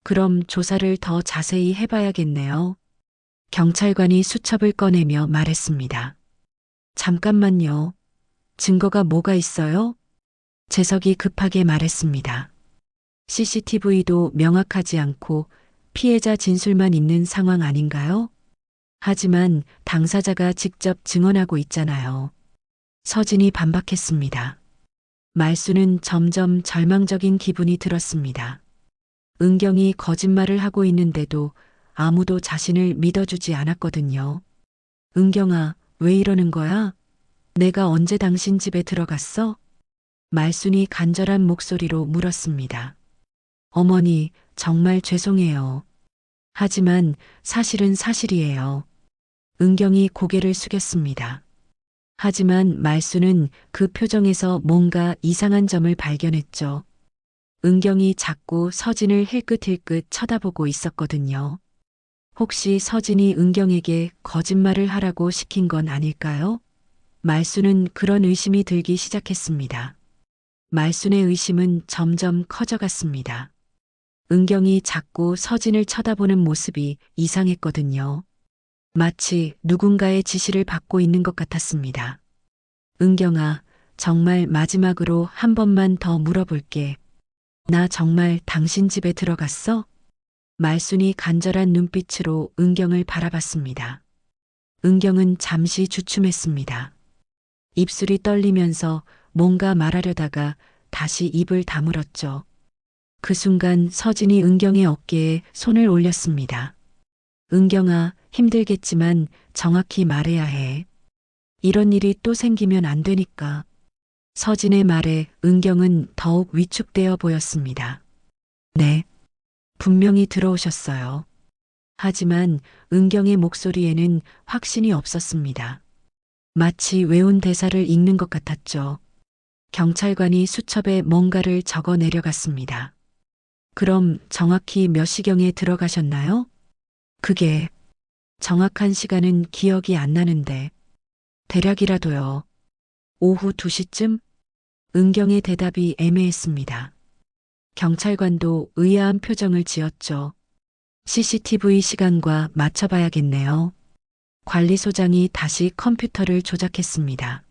그럼 조사를 더 자세히 해봐야겠네요. 경찰관이 수첩을 꺼내며 말했습니다. 잠깐만요. 증거가 뭐가 있어요? 재석이 급하게 말했습니다. CCTV도 명확하지 않고 피해자 진술만 있는 상황 아닌가요? 하지만 당사자가 직접 증언하고 있잖아요. 서진이 반박했습니다. 말수는 점점 절망적인 기분이 들었습니다. 은경이 거짓말을 하고 있는데도 아무도 자신을 믿어주지 않았거든요. 은경아, 왜 이러는 거야? 내가 언제 당신 집에 들어갔어? 말순이 간절한 목소리로 물었습니다. 어머니, 정말 죄송해요. 하지만 사실은 사실이에요. 은경이 고개를 숙였습니다. 하지만 말수는 그 표정에서 뭔가 이상한 점을 발견했죠. 은경이 자꾸 서진을 힐끗힐끗 쳐다보고 있었거든요. 혹시 서진이 은경에게 거짓말을 하라고 시킨 건 아닐까요? 말수는 그런 의심이 들기 시작했습니다. 말순의 의심은 점점 커져갔습니다. 은경이 자꾸 서진을 쳐다보는 모습이 이상했거든요. 마치 누군가의 지시를 받고 있는 것 같았습니다. 은경아, 정말 마지막으로 한 번만 더 물어볼게. 나 정말 당신 집에 들어갔어? 말순이 간절한 눈빛으로 은경을 바라봤습니다. 은경은 잠시 주춤했습니다. 입술이 떨리면서 뭔가 말하려다가 다시 입을 다물었죠. 그 순간 서진이 은경의 어깨에 손을 올렸습니다. 은경아, 힘들겠지만 정확히 말해야 해. 이런 일이 또 생기면 안 되니까. 서진의 말에 은경은 더욱 위축되어 보였습니다. 네, 분명히 들어오셨어요. 하지만 은경의 목소리에는 확신이 없었습니다. 마치 외운 대사를 읽는 것 같았죠. 경찰관이 수첩에 뭔가를 적어 내려갔습니다. 그럼 정확히 몇 시경에 들어가셨나요? 그게 정확한 시간은 기억이 안 나는데 대략이라도요. 오후 2시쯤? 은경의 대답이 애매했습니다. 경찰관도 의아한 표정을 지었죠. CCTV 시간과 맞춰봐야겠네요. 관리소장이 다시 컴퓨터를 조작했습니다.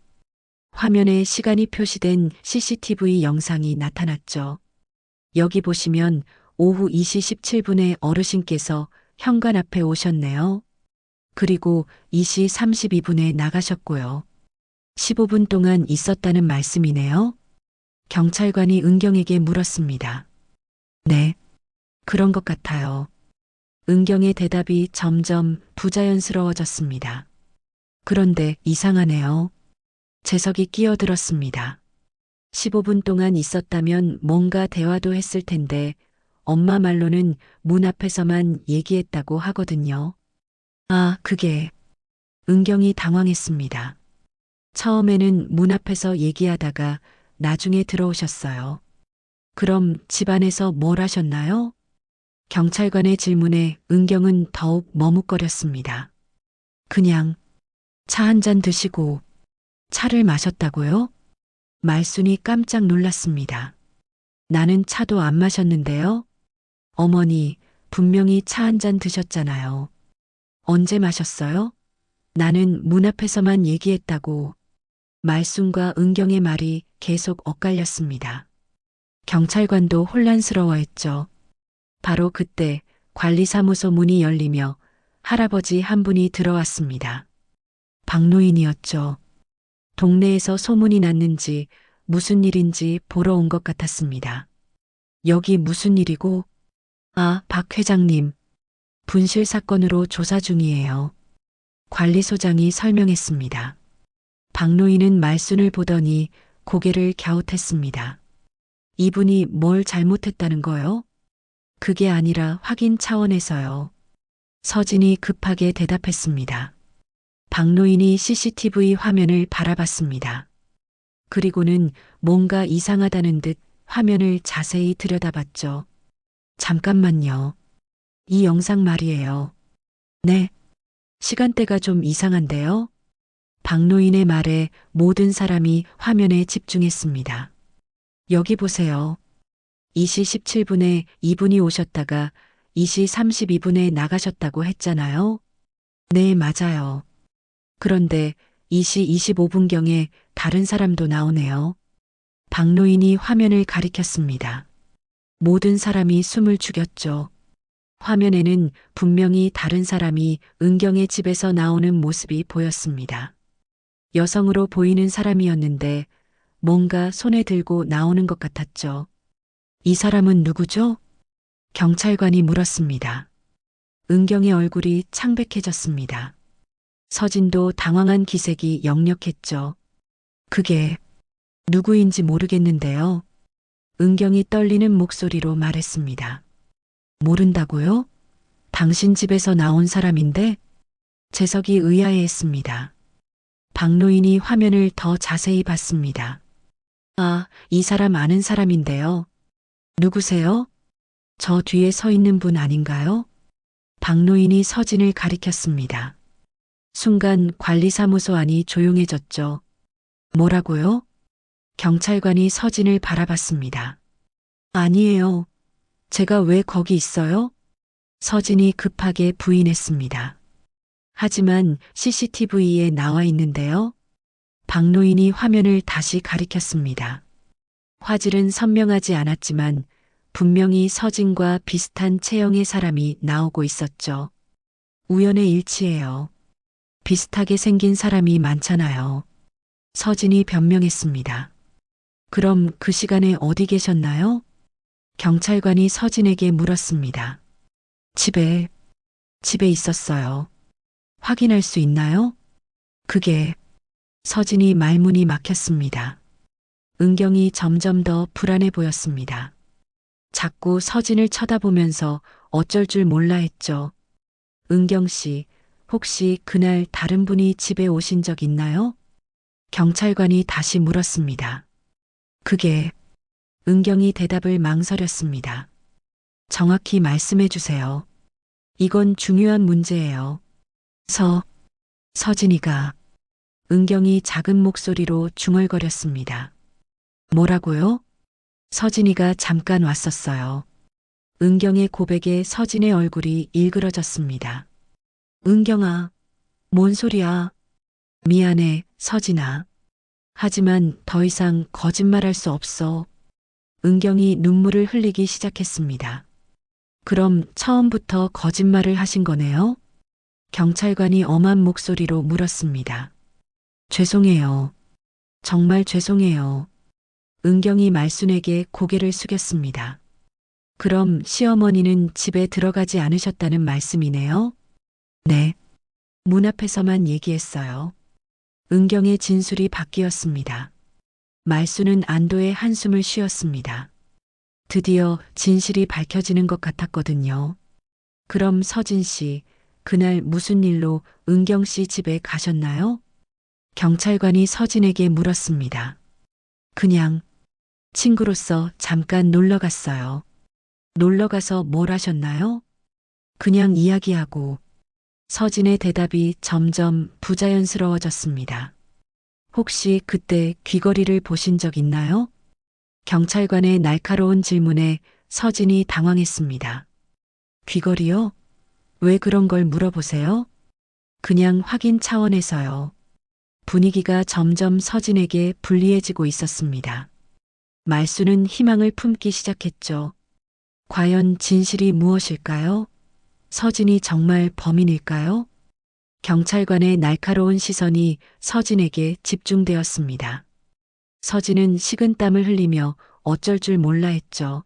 화면에 시간이 표시된 CCTV 영상이 나타났죠. 여기 보시면 오후 2시 17분에 어르신께서 현관 앞에 오셨네요. 그리고 2시 32분에 나가셨고요. 15분 동안 있었다는 말씀이네요. 경찰관이 은경에게 물었습니다. 네, 그런 것 같아요. 은경의 대답이 점점 부자연스러워졌습니다. 그런데 이상하네요. 재석이 끼어들었습니다. 15분 동안 있었다면 뭔가 대화도 했을 텐데 엄마 말로는 문 앞에서만 얘기했다고 하거든요. 아, 그게. 은경이 당황했습니다. 처음에는 문 앞에서 얘기하다가 나중에 들어오셨어요. 그럼 집안에서 뭘 하셨나요? 경찰관의 질문에 은경은 더욱 머뭇거렸습니다. 그냥 차 한 잔 드시고 차를 마셨다고요? 말순이 깜짝 놀랐습니다. 나는 차도 안 마셨는데요. 어머니, 분명히 차 한 잔 드셨잖아요. 언제 마셨어요? 나는 문 앞에서만 얘기했다고. 말순과 은경의 말이 계속 엇갈렸습니다. 경찰관도 혼란스러워했죠. 바로 그때 관리사무소 문이 열리며 할아버지 한 분이 들어왔습니다. 박노인이었죠. 동네에서 소문이 났는지 무슨 일인지 보러 온 것 같았습니다. 여기 무슨 일이고? 아, 박 회장님. 분실 사건으로 조사 중이에요. 관리소장이 설명했습니다. 박노인은 말순을 보더니 고개를 갸웃했습니다. 이분이 뭘 잘못했다는 거요? 그게 아니라 확인 차원에서요. 서진이 급하게 대답했습니다. 박노인이 CCTV 화면을 바라봤습니다. 그리고는 뭔가 이상하다는 듯 화면을 자세히 들여다봤죠. 잠깐만요. 이 영상 말이에요. 네. 시간대가 좀 이상한데요? 박노인의 말에 모든 사람이 화면에 집중했습니다. 여기 보세요. 2시 17분에 이분이 오셨다가 2시 32분에 나가셨다고 했잖아요. 네, 맞아요. 그런데 2시 25분경에 다른 사람도 나오네요. 박노인이 화면을 가리켰습니다. 모든 사람이 숨을 죽였죠. 화면에는 분명히 다른 사람이 은경의 집에서 나오는 모습이 보였습니다. 여성으로 보이는 사람이었는데 뭔가 손에 들고 나오는 것 같았죠. 이 사람은 누구죠? 경찰관이 물었습니다. 은경의 얼굴이 창백해졌습니다. 서진도 당황한 기색이 역력했죠. 그게 누구인지 모르겠는데요. 은경이 떨리는 목소리로 말했습니다. 모른다고요? 당신 집에서 나온 사람인데? 재석이 의아해했습니다. 박노인이 화면을 더 자세히 봤습니다. 아, 이 사람 아는 사람인데요. 누구세요? 저 뒤에 서 있는 분 아닌가요? 박노인이 서진을 가리켰습니다. 순간 관리사무소 안이 조용해졌죠. 뭐라고요? 경찰관이 서진을 바라봤습니다. 아니에요. 제가 왜 거기 있어요? 서진이 급하게 부인했습니다. 하지만 CCTV에 나와 있는데요. 박노인이 화면을 다시 가리켰습니다. 화질은 선명하지 않았지만 분명히 서진과 비슷한 체형의 사람이 나오고 있었죠. 우연의 일치예요. 비슷하게 생긴 사람이 많잖아요. 서진이 변명했습니다. 그럼 그 시간에 어디 계셨나요? 경찰관이 서진에게 물었습니다. 집에 있었어요. 확인할 수 있나요? 그게 서진이 말문이 막혔습니다. 은경이 점점 더 불안해 보였습니다. 자꾸 서진을 쳐다보면서 어쩔 줄 몰라 했죠. 은경 씨, 혹시 그날 다른 분이 집에 오신 적 있나요? 경찰관이 다시 물었습니다. 그게 은경이 대답을 망설였습니다. 정확히 말씀해 주세요. 이건 중요한 문제예요. 서진이가 은경이 작은 목소리로 중얼거렸습니다. 뭐라고요? 서진이가 잠깐 왔었어요. 은경의 고백에 서진의 얼굴이 일그러졌습니다. 은경아, 뭔 소리야? 미안해, 서진아. 하지만 더 이상 거짓말할 수 없어. 은경이 눈물을 흘리기 시작했습니다. 그럼 처음부터 거짓말을 하신 거네요? 경찰관이 엄한 목소리로 물었습니다. 죄송해요. 정말 죄송해요. 은경이 말순에게 고개를 숙였습니다. 그럼 시어머니는 집에 들어가지 않으셨다는 말씀이네요? 네. 문 앞에서만 얘기했어요. 은경의 진술이 바뀌었습니다. 말순은 안도의 한숨을 쉬었습니다. 드디어 진실이 밝혀지는 것 같았거든요. 그럼 서진 씨, 그날 무슨 일로 은경 씨 집에 가셨나요? 경찰관이 서진에게 물었습니다. 그냥 친구로서 잠깐 놀러 갔어요. 놀러 가서 뭘 하셨나요? 그냥 이야기하고. 서진의 대답이 점점 부자연스러워졌습니다. 혹시 그때 귀걸이를 보신 적 있나요? 경찰관의 날카로운 질문에 서진이 당황했습니다. 귀걸이요? 왜 그런 걸 물어보세요? 그냥 확인 차원에서요. 분위기가 점점 서진에게 불리해지고 있었습니다. 말수는 희망을 품기 시작했죠. 과연 진실이 무엇일까요? 서진이 정말 범인일까요? 경찰관의 날카로운 시선이 서진에게 집중되었습니다. 서진은 식은땀을 흘리며 어쩔 줄 몰라 했죠.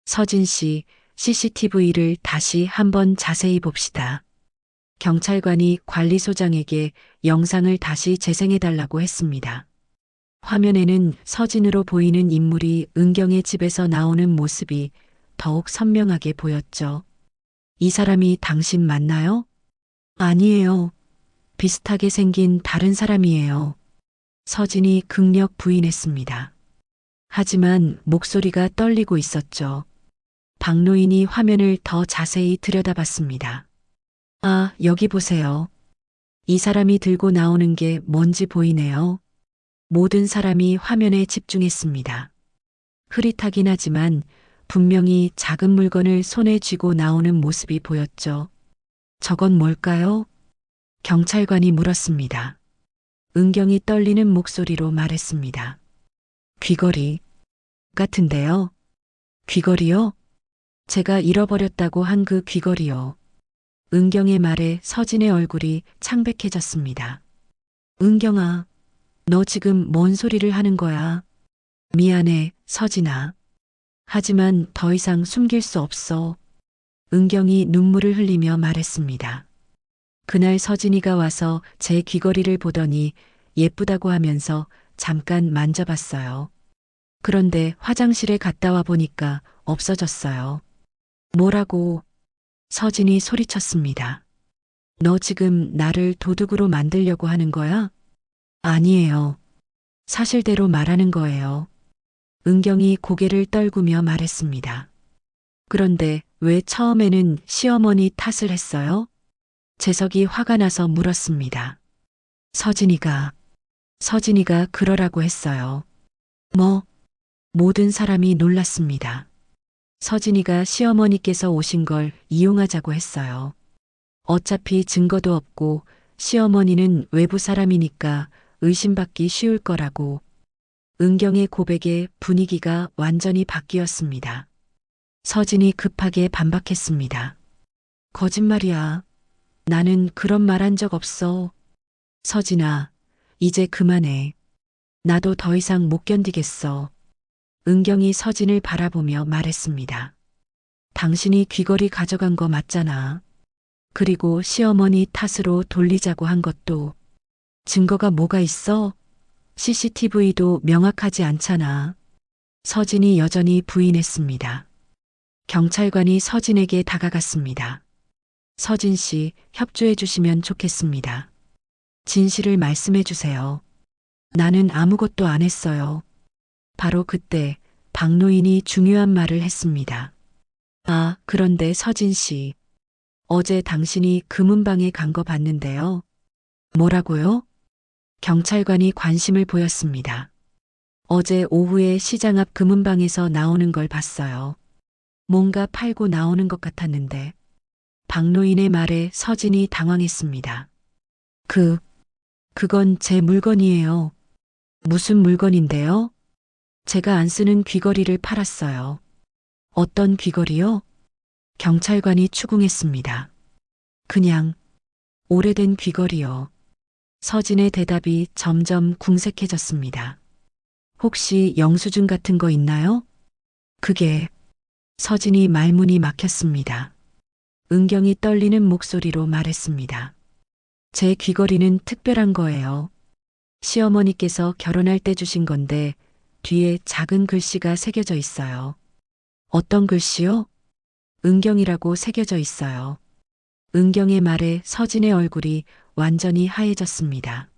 서진 씨, CCTV를 다시 한번 자세히 봅시다. 경찰관이 관리소장에게 영상을 다시 재생해달라고 했습니다. 화면에는 서진으로 보이는 인물이 은경의 집에서 나오는 모습이 더욱 선명하게 보였죠. 이 사람이 당신 맞나요? 아니에요. 비슷하게 생긴 다른 사람이에요. 서진이 극력 부인했습니다. 하지만 목소리가 떨리고 있었죠. 박노인이 화면을 더 자세히 들여다봤습니다. 아, 여기 보세요. 이 사람이 들고 나오는 게 뭔지 보이네요. 모든 사람이 화면에 집중했습니다. 흐릿하긴 하지만 분명히 작은 물건을 손에 쥐고 나오는 모습이 보였죠. 저건 뭘까요? 경찰관이 물었습니다. 은경이 떨리는 목소리로 말했습니다. 귀걸이 같은데요. 귀걸이요? 제가 잃어버렸다고 한 그 귀걸이요. 은경의 말에 서진의 얼굴이 창백해졌습니다. 은경아, 너 지금 뭔 소리를 하는 거야? 미안해, 서진아. 하지만 더 이상 숨길 수 없어. 은경이 눈물을 흘리며 말했습니다. 그날 서진이가 와서 제 귀걸이를 보더니 예쁘다고 하면서 잠깐 만져봤어요. 그런데 화장실에 갔다 와 보니까 없어졌어요. 뭐라고? 서진이 소리쳤습니다. 너 지금 나를 도둑으로 만들려고 하는 거야? 아니에요. 사실대로 말하는 거예요. 은경이 고개를 떨구며 말했습니다. 그런데 왜 처음에는 시어머니 탓을 했어요? 재석이 화가 나서 물었습니다. 서진이가 그러라고 했어요. 뭐? 모든 사람이 놀랐습니다. 서진이가 시어머니께서 오신 걸 이용하자고 했어요. 어차피 증거도 없고 시어머니는 외부 사람이니까 의심받기 쉬울 거라고. 은경의 고백에 분위기가 완전히 바뀌었습니다. 서진이 급하게 반박했습니다. 거짓말이야. 나는 그런 말 한 적 없어. 서진아, 이제 그만해. 나도 더 이상 못 견디겠어. 은경이 서진을 바라보며 말했습니다. 당신이 귀걸이 가져간 거 맞잖아. 그리고 시어머니 탓으로 돌리자고 한 것도. 증거가 뭐가 있어? CCTV도 명확하지 않잖아. 서진이 여전히 부인했습니다. 경찰관이 서진에게 다가갔습니다. 서진 씨, 협조해 주시면 좋겠습니다. 진실을 말씀해 주세요. 나는 아무것도 안 했어요. 바로 그때 박노인이 중요한 말을 했습니다. 아, 그런데 서진 씨. 어제 당신이 금은방에 간 거 봤는데요. 뭐라고요? 경찰관이 관심을 보였습니다. 어제 오후에 시장 앞 금은방에서 나오는 걸 봤어요. 뭔가 팔고 나오는 것 같았는데. 박노인의 말에 서진이 당황했습니다. 그건 제 물건이에요. 무슨 물건인데요? 제가 안 쓰는 귀걸이를 팔았어요. 어떤 귀걸이요? 경찰관이 추궁했습니다. 그냥 오래된 귀걸이요. 서진의 대답이 점점 궁색해졌습니다. 혹시 영수증 같은 거 있나요? 그게 서진이 말문이 막혔습니다. 은경이 떨리는 목소리로 말했습니다. 제 귀걸이는 특별한 거예요. 시어머니께서 결혼할 때 주신 건데 뒤에 작은 글씨가 새겨져 있어요. 어떤 글씨요? 은경이라고 새겨져 있어요. 은경의 말에 서진의 얼굴이 완전히 하얘졌습니다.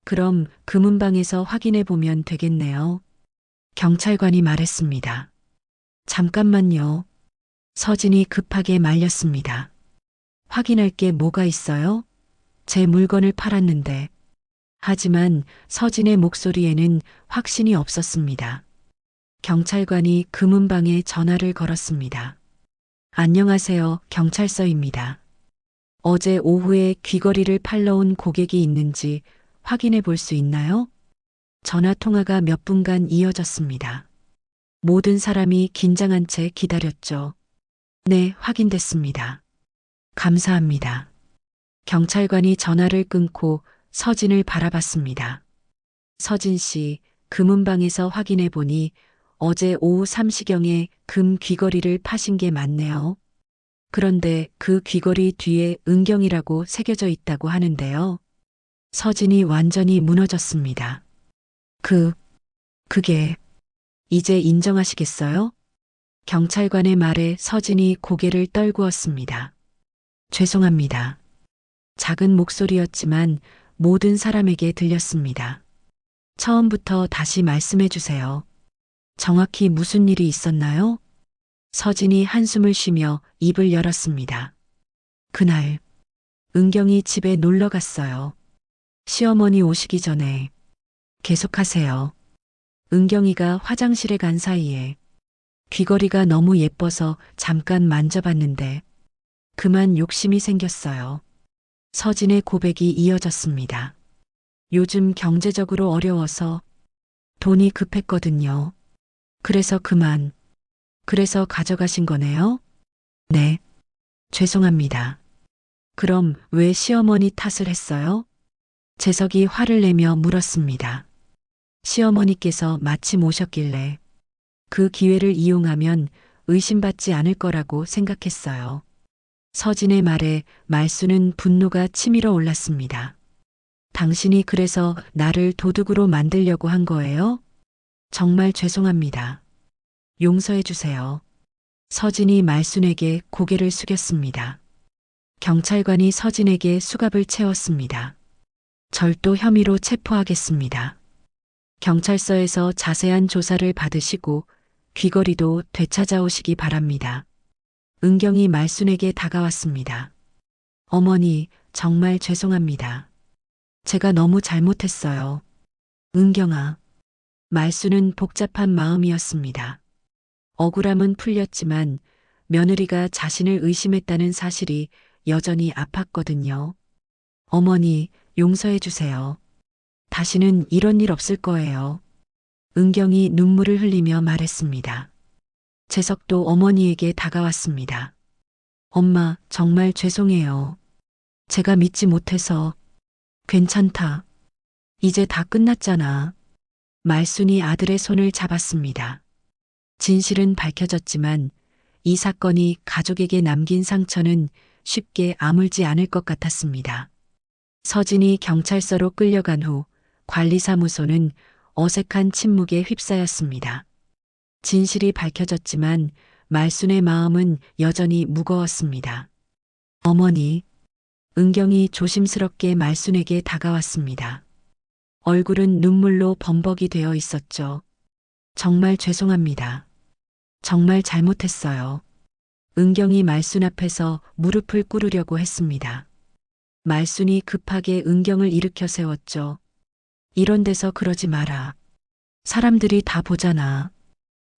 그럼 금은방에서 확인해 보면 되겠네요. 경찰관이 말했습니다. 잠깐만요. 서진이 급하게 말렸습니다. 확인할 게 뭐가 있어요? 제 물건을 팔았는데. 하지만 서진의 목소리에는 확신이 없었습니다. 경찰관이 금은방에 전화를 걸었습니다. 안녕하세요, 경찰서입니다. 어제 오후에 귀걸이를 팔러 온 고객이 있는지 확인해 볼 수 있나요? 전화 통화가 몇 분간 이어졌습니다. 모든 사람이 긴장한 채 기다렸죠. 네, 확인됐습니다. 감사합니다. 경찰관이 전화를 끊고 서진을 바라봤습니다. 서진 씨, 금은방에서 확인해 보니 어제 오후 3시경에 금 귀걸이를 파신 게 맞네요. 그런데 그 귀걸이 뒤에 은경이라고 새겨져 있다고 하는데요. 서진이 완전히 무너졌습니다. 그게 이제 인정하시겠어요? 경찰관의 말에 서진이 고개를 떨구었습니다. 죄송합니다. 작은 목소리였지만 모든 사람에게 들렸습니다. 처음부터 다시 말씀해 주세요. 정확히 무슨 일이 있었나요? 서진이 한숨을 쉬며 입을 열었습니다. 그날, 은경이 집에 놀러 갔어요. 시어머니 오시기 전에. 계속하세요. 은경이가 화장실에 간 사이에 귀걸이가 너무 예뻐서 잠깐 만져봤는데 그만 욕심이 생겼어요. 서진의 고백이 이어졌습니다. 요즘 경제적으로 어려워서 돈이 급했거든요. 그래서 그래서 가져가신 거네요? 네. 죄송합니다. 그럼 왜 시어머니 탓을 했어요? 재석이 화를 내며 물었습니다. 시어머니께서 마침 오셨길래 그 기회를 이용하면 의심받지 않을 거라고 생각했어요. 서진의 말에 말수는 분노가 치밀어 올랐습니다. 당신이 그래서 나를 도둑으로 만들려고 한 거예요? 정말 죄송합니다. 용서해 주세요. 서진이 말순에게 고개를 숙였습니다. 경찰관이 서진에게 수갑을 채웠습니다. 절도 혐의로 체포하겠습니다. 경찰서에서 자세한 조사를 받으시고 귀걸이도 되찾아오시기 바랍니다. 은경이 말순에게 다가왔습니다. 어머니, 정말 죄송합니다. 제가 너무 잘못했어요. 은경아. 말순은 복잡한 마음이었습니다. 억울함은 풀렸지만 며느리가 자신을 의심했다는 사실이 여전히 아팠거든요. 어머니, 용서해 주세요. 다시는 이런 일 없을 거예요. 은경이 눈물을 흘리며 말했습니다. 재석도 어머니에게 다가왔습니다. 엄마, 정말 죄송해요. 제가 믿지 못해서. 괜찮다. 이제 다 끝났잖아. 말순이 아들의 손을 잡았습니다. 진실은 밝혀졌지만 이 사건이 가족에게 남긴 상처는 쉽게 아물지 않을 것 같았습니다. 서진이 경찰서로 끌려간 후 관리사무소는 어색한 침묵에 휩싸였습니다. 진실이 밝혀졌지만 말순의 마음은 여전히 무거웠습니다. 어머니, 은경이 조심스럽게 말순에게 다가왔습니다. 얼굴은 눈물로 범벅이 되어 있었죠. 정말 죄송합니다. 정말 잘못했어요. 은경이 말순 앞에서 무릎을 꿇으려고 했습니다. 말순이 급하게 은경을 일으켜 세웠죠. 이런 데서 그러지 마라. 사람들이 다 보잖아.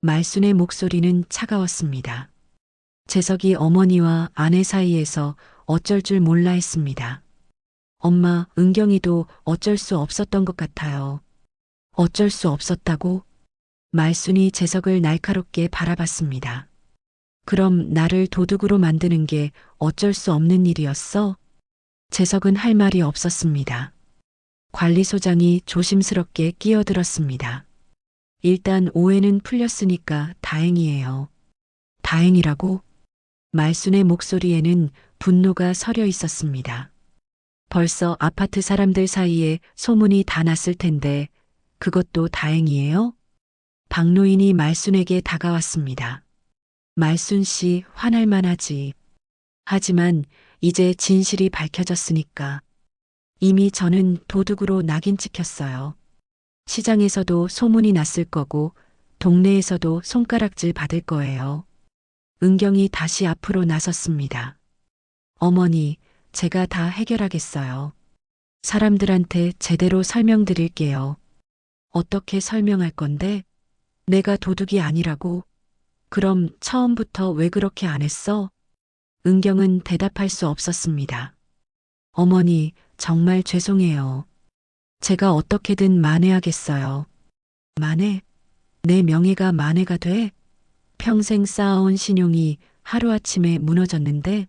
말순의 목소리는 차가웠습니다. 재석이 어머니와 아내 사이에서 어쩔 줄 몰라 했습니다. 엄마, 은경이도 어쩔 수 없었던 것 같아요. 어쩔 수 없었다고? 말순이 재석을 날카롭게 바라봤습니다. 그럼 나를 도둑으로 만드는 게 어쩔 수 없는 일이었어? 재석은 할 말이 없었습니다. 관리소장이 조심스럽게 끼어들었습니다. 일단 오해는 풀렸으니까 다행이에요. 다행이라고? 말순의 목소리에는 분노가 서려 있었습니다. 벌써 아파트 사람들 사이에 소문이 다 났을 텐데 그것도 다행이에요? 박노인이 말순에게 다가왔습니다. 말순 씨 화날 만하지. 하지만 이제 진실이 밝혀졌으니까. 이미 저는 도둑으로 낙인 찍혔어요. 시장에서도 소문이 났을 거고 동네에서도 손가락질 받을 거예요. 은경이 다시 앞으로 나섰습니다. 어머니, 제가 다 해결하겠어요. 사람들한테 제대로 설명드릴게요. 어떻게 설명할 건데? 내가 도둑이 아니라고? 그럼 처음부터 왜 그렇게 안 했어? 은경은 대답할 수 없었습니다. 어머니, 정말 죄송해요. 제가 어떻게든 만회하겠어요. 만회? 내 명예가 만회가 돼? 평생 쌓아온 신용이 하루아침에 무너졌는데?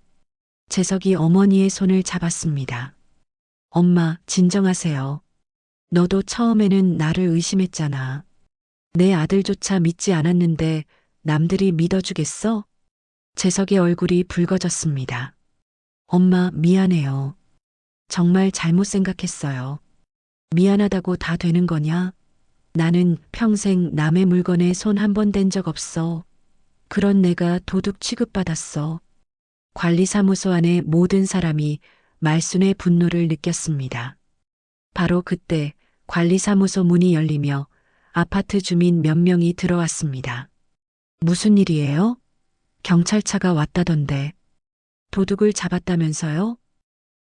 재석이 어머니의 손을 잡았습니다. 엄마, 진정하세요. 너도 처음에는 나를 의심했잖아. 내 아들조차 믿지 않았는데 남들이 믿어주겠어? 재석의 얼굴이 붉어졌습니다. 엄마, 미안해요. 정말 잘못 생각했어요. 미안하다고 다 되는 거냐? 나는 평생 남의 물건에 손 한 번 댄 적 없어. 그런 내가 도둑 취급받았어. 관리사무소 안의 모든 사람이 말순의 분노를 느꼈습니다. 바로 그때 관리사무소 문이 열리며 아파트 주민 몇 명이 들어왔습니다. 무슨 일이에요? 경찰차가 왔다던데. 도둑을 잡았다면서요?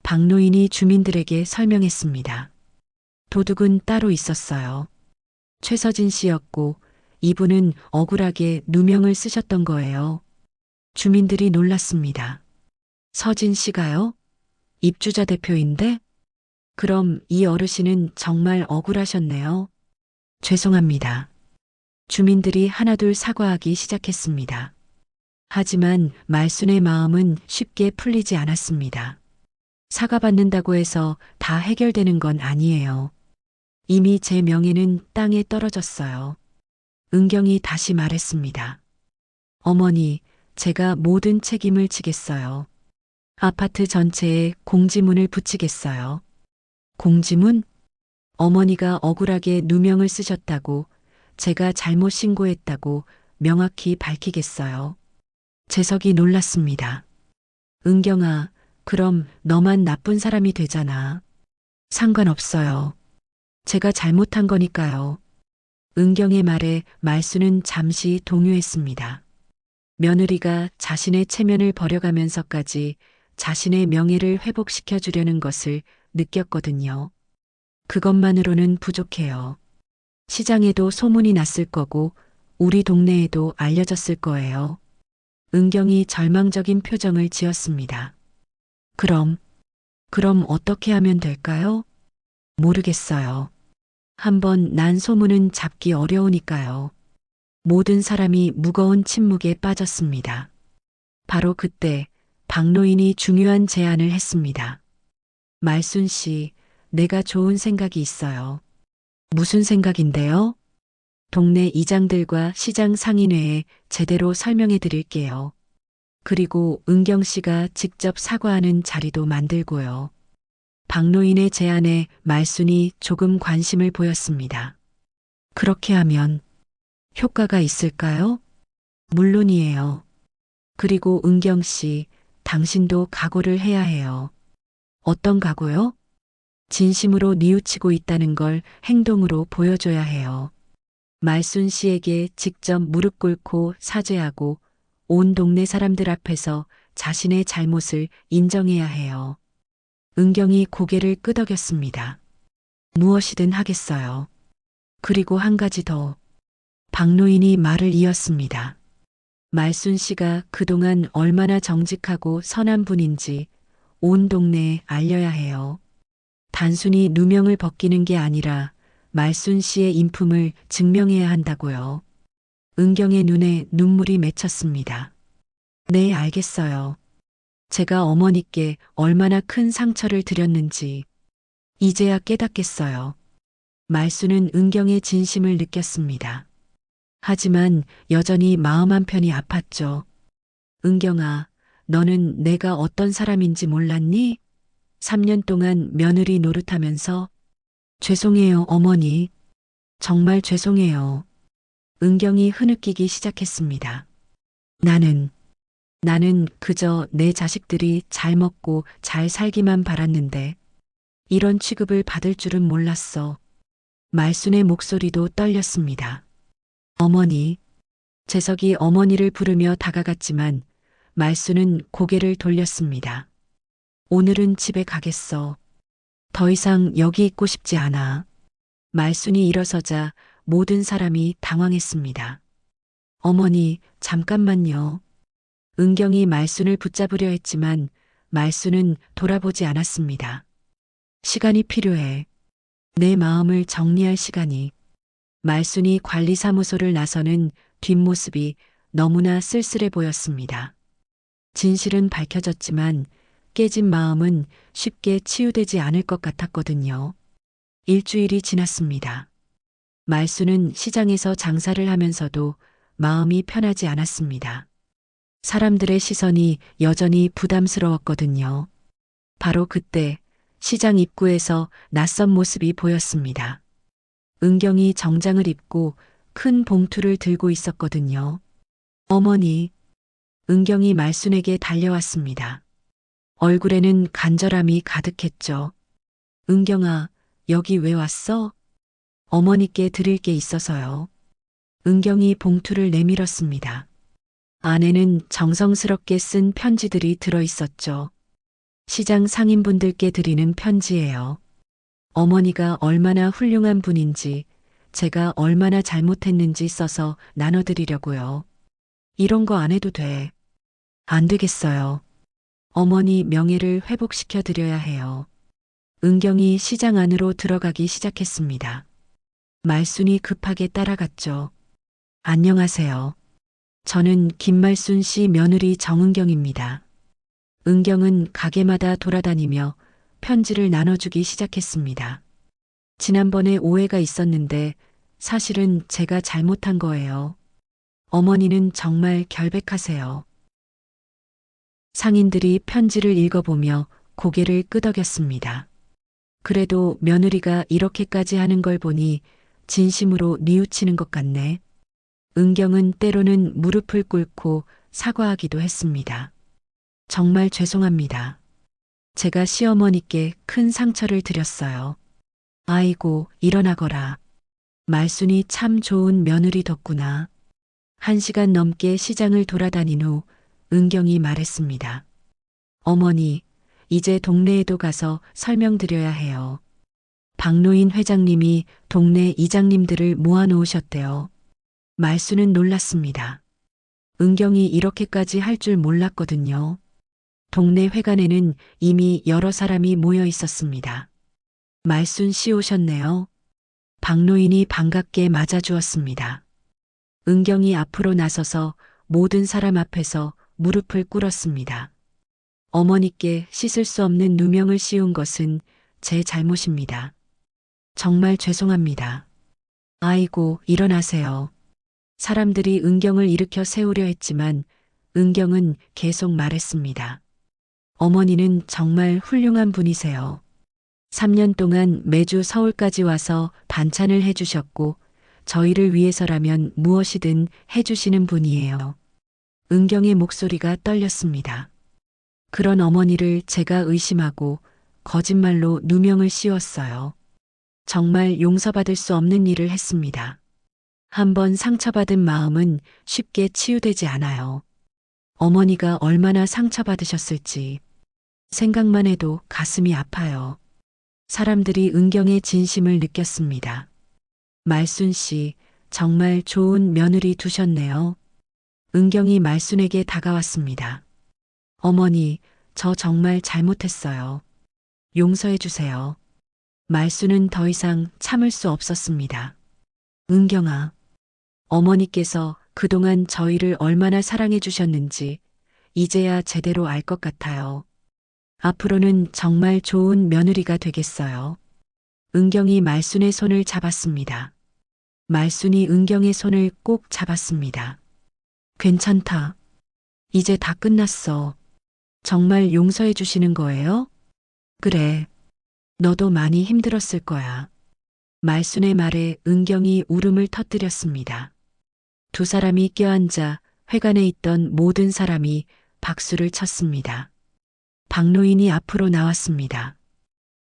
박노인이 주민들에게 설명했습니다. 도둑은 따로 있었어요. 최서진 씨였고 이분은 억울하게 누명을 쓰셨던 거예요. 주민들이 놀랐습니다. 서진 씨가요? 입주자 대표인데? 그럼 이 어르신은 정말 억울하셨네요. 죄송합니다. 주민들이 하나둘 사과하기 시작했습니다. 하지만 말순의 마음은 쉽게 풀리지 않았습니다. 사과받는다고 해서 다 해결되는 건 아니에요. 이미 제 명예는 땅에 떨어졌어요. 은경이 다시 말했습니다. 어머니, 제가 모든 책임을 지겠어요. 아파트 전체에 공지문을 붙이겠어요. 공지문? 어머니가 억울하게 누명을 쓰셨다고, 제가 잘못 신고했다고 명확히 밝히겠어요. 재석이 놀랐습니다. 은경아, 그럼 너만 나쁜 사람이 되잖아. 상관없어요. 제가 잘못한 거니까요. 은경의 말에 말순은 잠시 동요했습니다. 며느리가 자신의 체면을 버려가면서까지 자신의 명예를 회복시켜 주려는 것을 느꼈거든요. 그것만으로는 부족해요. 시장에도 소문이 났을 거고 우리 동네에도 알려졌을 거예요. 은경이 절망적인 표정을 지었습니다. 그럼 어떻게 하면 될까요? 모르겠어요. 한번 난 소문은 잡기 어려우니까요. 모든 사람이 무거운 침묵에 빠졌습니다. 바로 그때 박노인이 중요한 제안을 했습니다. 말순 씨, 내가 좋은 생각이 있어요. 무슨 생각인데요? 동네 이장들과 시장 상인회에 제대로 설명해 드릴게요. 그리고 은경 씨가 직접 사과하는 자리도 만들고요. 박노인의 제안에 말순이 조금 관심을 보였습니다. 그렇게 하면 효과가 있을까요? 물론이에요. 그리고 은경 씨, 당신도 각오를 해야 해요. 어떤 각오요? 진심으로 뉘우치고 있다는 걸 행동으로 보여줘야 해요. 말순 씨에게 직접 무릎 꿇고 사죄하고 온 동네 사람들 앞에서 자신의 잘못을 인정해야 해요. 은경이 고개를 끄덕였습니다. 무엇이든 하겠어요. 그리고 한 가지 더. 박노인이 말을 이었습니다. 말순 씨가 그동안 얼마나 정직하고 선한 분인지 온 동네에 알려야 해요. 단순히 누명을 벗기는 게 아니라 말순 씨의 인품을 증명해야 한다고요. 은경의 눈에 눈물이 맺혔습니다. 네, 알겠어요. 제가 어머니께 얼마나 큰 상처를 드렸는지 이제야 깨닫겠어요. 말순은 은경의 진심을 느꼈습니다. 하지만 여전히 마음 한편이 아팠죠. 은경아, 너는 내가 어떤 사람인지 몰랐니? 3년 동안 며느리 노릇하면서 죄송해요, 어머니. 정말 죄송해요. 은경이 흐느끼기 시작했습니다. 나는 그저 내 자식들이 잘 먹고 잘 살기만 바랐는데 이런 취급을 받을 줄은 몰랐어. 말순의 목소리도 떨렸습니다. 어머니. 재석이 어머니를 부르며 다가갔지만 말순은 고개를 돌렸습니다. 오늘은 집에 가겠어. 더 이상 여기 있고 싶지 않아. 말순이 일어서자 모든 사람이 당황했습니다. 어머니, 잠깐만요. 은경이 말순을 붙잡으려 했지만 말순은 돌아보지 않았습니다. 시간이 필요해. 내 마음을 정리할 시간이. 말순이 관리사무소를 나서는 뒷모습이 너무나 쓸쓸해 보였습니다. 진실은 밝혀졌지만 깨진 마음은 쉽게 치유되지 않을 것 같았거든요. 일주일이 지났습니다. 말수는 시장에서 장사를 하면서도 마음이 편하지 않았습니다. 사람들의 시선이 여전히 부담스러웠거든요. 바로 그때 시장 입구에서 낯선 모습이 보였습니다. 은경이 정장을 입고 큰 봉투를 들고 있었거든요. 어머니, 은경이 말순에게 달려왔습니다. 얼굴에는 간절함이 가득했죠. 은경아, 여기 왜 왔어? 어머니께 드릴 게 있어서요. 은경이 봉투를 내밀었습니다. 안에는 정성스럽게 쓴 편지들이 들어 있었죠. 시장 상인분들께 드리는 편지예요. 어머니가 얼마나 훌륭한 분인지, 제가 얼마나 잘못했는지 써서 나눠드리려고요. 이런 거 안 해도 돼. 안 되겠어요. 어머니 명예를 회복시켜 드려야 해요. 은경이 시장 안으로 들어가기 시작했습니다. 말순이 급하게 따라갔죠. 안녕하세요. 저는 김말순 씨 며느리 정은경입니다. 은경은 가게마다 돌아다니며 편지를 나눠주기 시작했습니다. 지난번에 오해가 있었는데 사실은 제가 잘못한 거예요. 어머니는 정말 결백하세요. 상인들이 편지를 읽어보며 고개를 끄덕였습니다. 그래도 며느리가 이렇게까지 하는 걸 보니 진심으로 뉘우치는 것 같네. 은경은 때로는 무릎을 꿇고 사과하기도 했습니다. 정말 죄송합니다. 제가 시어머니께 큰 상처를 드렸어요. 아이고, 일어나거라. 말순이 참 좋은 며느리 덕구나. 1시간 넘게 시장을 돌아다닌 후 은경이 말했습니다. 어머니, 이제 동네에도 가서 설명드려야 해요. 박노인 회장님이 동네 이장님들을 모아놓으셨대요. 말수는 놀랐습니다. 은경이 이렇게까지 할 줄 몰랐거든요. 동네 회관에는 이미 여러 사람이 모여 있었습니다. 말순 씨 오셨네요. 박노인이 반갑게 맞아주었습니다. 은경이 앞으로 나서서 모든 사람 앞에서 무릎을 꿇었습니다. 어머니께 씻을 수 없는 누명을 씌운 것은 제 잘못입니다. 정말 죄송합니다. 아이고, 일어나세요. 사람들이 은경을 일으켜 세우려 했지만 은경은 계속 말했습니다. 어머니는 정말 훌륭한 분이세요. 3년 동안 매주 서울까지 와서 반찬을 해주셨고 저희를 위해서라면 무엇이든 해주시는 분이에요. 은경의 목소리가 떨렸습니다. 그런 어머니를 제가 의심하고 거짓말로 누명을 씌웠어요. 정말 용서받을 수 없는 일을 했습니다. 한번 상처받은 마음은 쉽게 치유되지 않아요. 어머니가 얼마나 상처받으셨을지 생각만 해도 가슴이 아파요. 사람들이 은경의 진심을 느꼈습니다. 말순 씨, 정말 좋은 며느리 두셨네요. 은경이 말순에게 다가왔습니다. 어머니, 저 정말 잘못했어요. 용서해 주세요. 말순은 더 이상 참을 수 없었습니다. 은경아, 어머니께서 그동안 저희를 얼마나 사랑해 주셨는지 이제야 제대로 알 것 같아요. 앞으로는 정말 좋은 며느리가 되겠어요. 은경이 말순의 손을 잡았습니다. 말순이 은경의 손을 꼭 잡았습니다. 괜찮다. 이제 다 끝났어. 정말 용서해 주시는 거예요? 그래. 너도 많이 힘들었을 거야. 말순의 말에 은경이 울음을 터뜨렸습니다. 두 사람이 껴앉아 회관에 있던 모든 사람이 박수를 쳤습니다. 박노인이 앞으로 나왔습니다.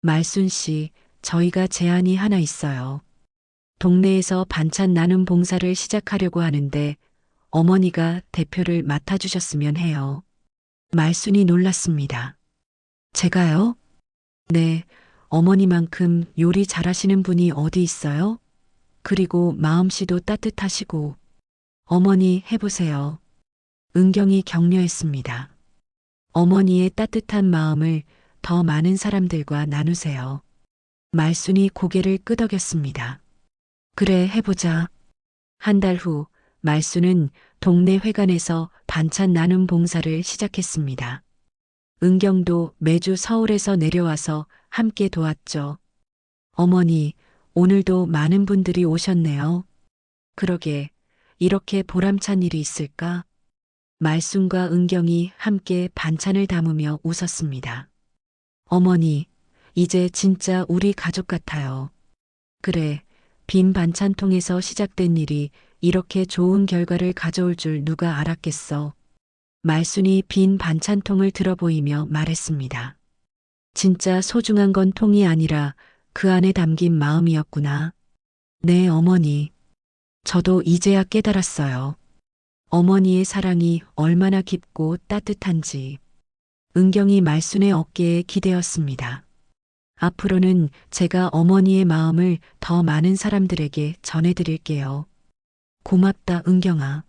말순 씨, 저희가 제안이 하나 있어요. 동네에서 반찬 나눔 봉사를 시작하려고 하는데 어머니가 대표를 맡아주셨으면 해요. 말순이 놀랐습니다. 제가요? 네, 어머니만큼 요리 잘하시는 분이 어디 있어요? 그리고 마음씨도 따뜻하시고. 어머니 해보세요. 은경이 격려했습니다. 어머니의 따뜻한 마음을 더 많은 사람들과 나누세요. 말순이 고개를 끄덕였습니다. 그래, 해보자. 한 달 후 말순은 동네 회관에서 반찬 나눔 봉사를 시작했습니다. 은경도 매주 서울에서 내려와서 함께 도왔죠. 어머니, 오늘도 많은 분들이 오셨네요. 그러게, 이렇게 보람찬 일이 있을까? 말순과 은경이 함께 반찬을 담으며 웃었습니다. 어머니, 이제 진짜 우리 가족 같아요. 그래, 빈 반찬통에서 시작된 일이 이렇게 좋은 결과를 가져올 줄 누가 알았겠어. 말순이 빈 반찬통을 들어보이며 말했습니다. 진짜 소중한 건 통이 아니라 그 안에 담긴 마음이었구나. 네, 어머니. 저도 이제야 깨달았어요. 어머니의 사랑이 얼마나 깊고 따뜻한지. 은경이 말순의 어깨에 기대었습니다. 앞으로는 제가 어머니의 마음을 더 많은 사람들에게 전해드릴게요. 고맙다, 은경아.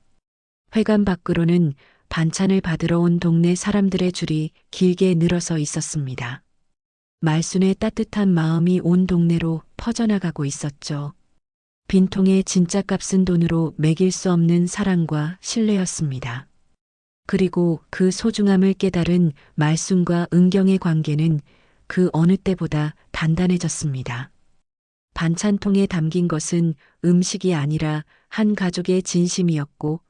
회관 밖으로는 반찬을 받으러 온 동네 사람들의 줄이 길게 늘어서 있었습니다. 말순의 따뜻한 마음이 온 동네로 퍼져나가고 있었죠. 빈통의 진짜 값은 돈으로 매길 수 없는 사랑과 신뢰였습니다. 그리고 그 소중함을 깨달은 말순과 은경의 관계는 그 어느 때보다 단단해졌습니다. 반찬통에 담긴 것은 음식이 아니라 한 가족의 진심이었고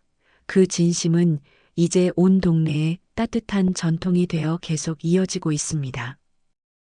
그 진심은 이제 온 동네에 따뜻한 전통이 되어 계속 이어지고 있습니다.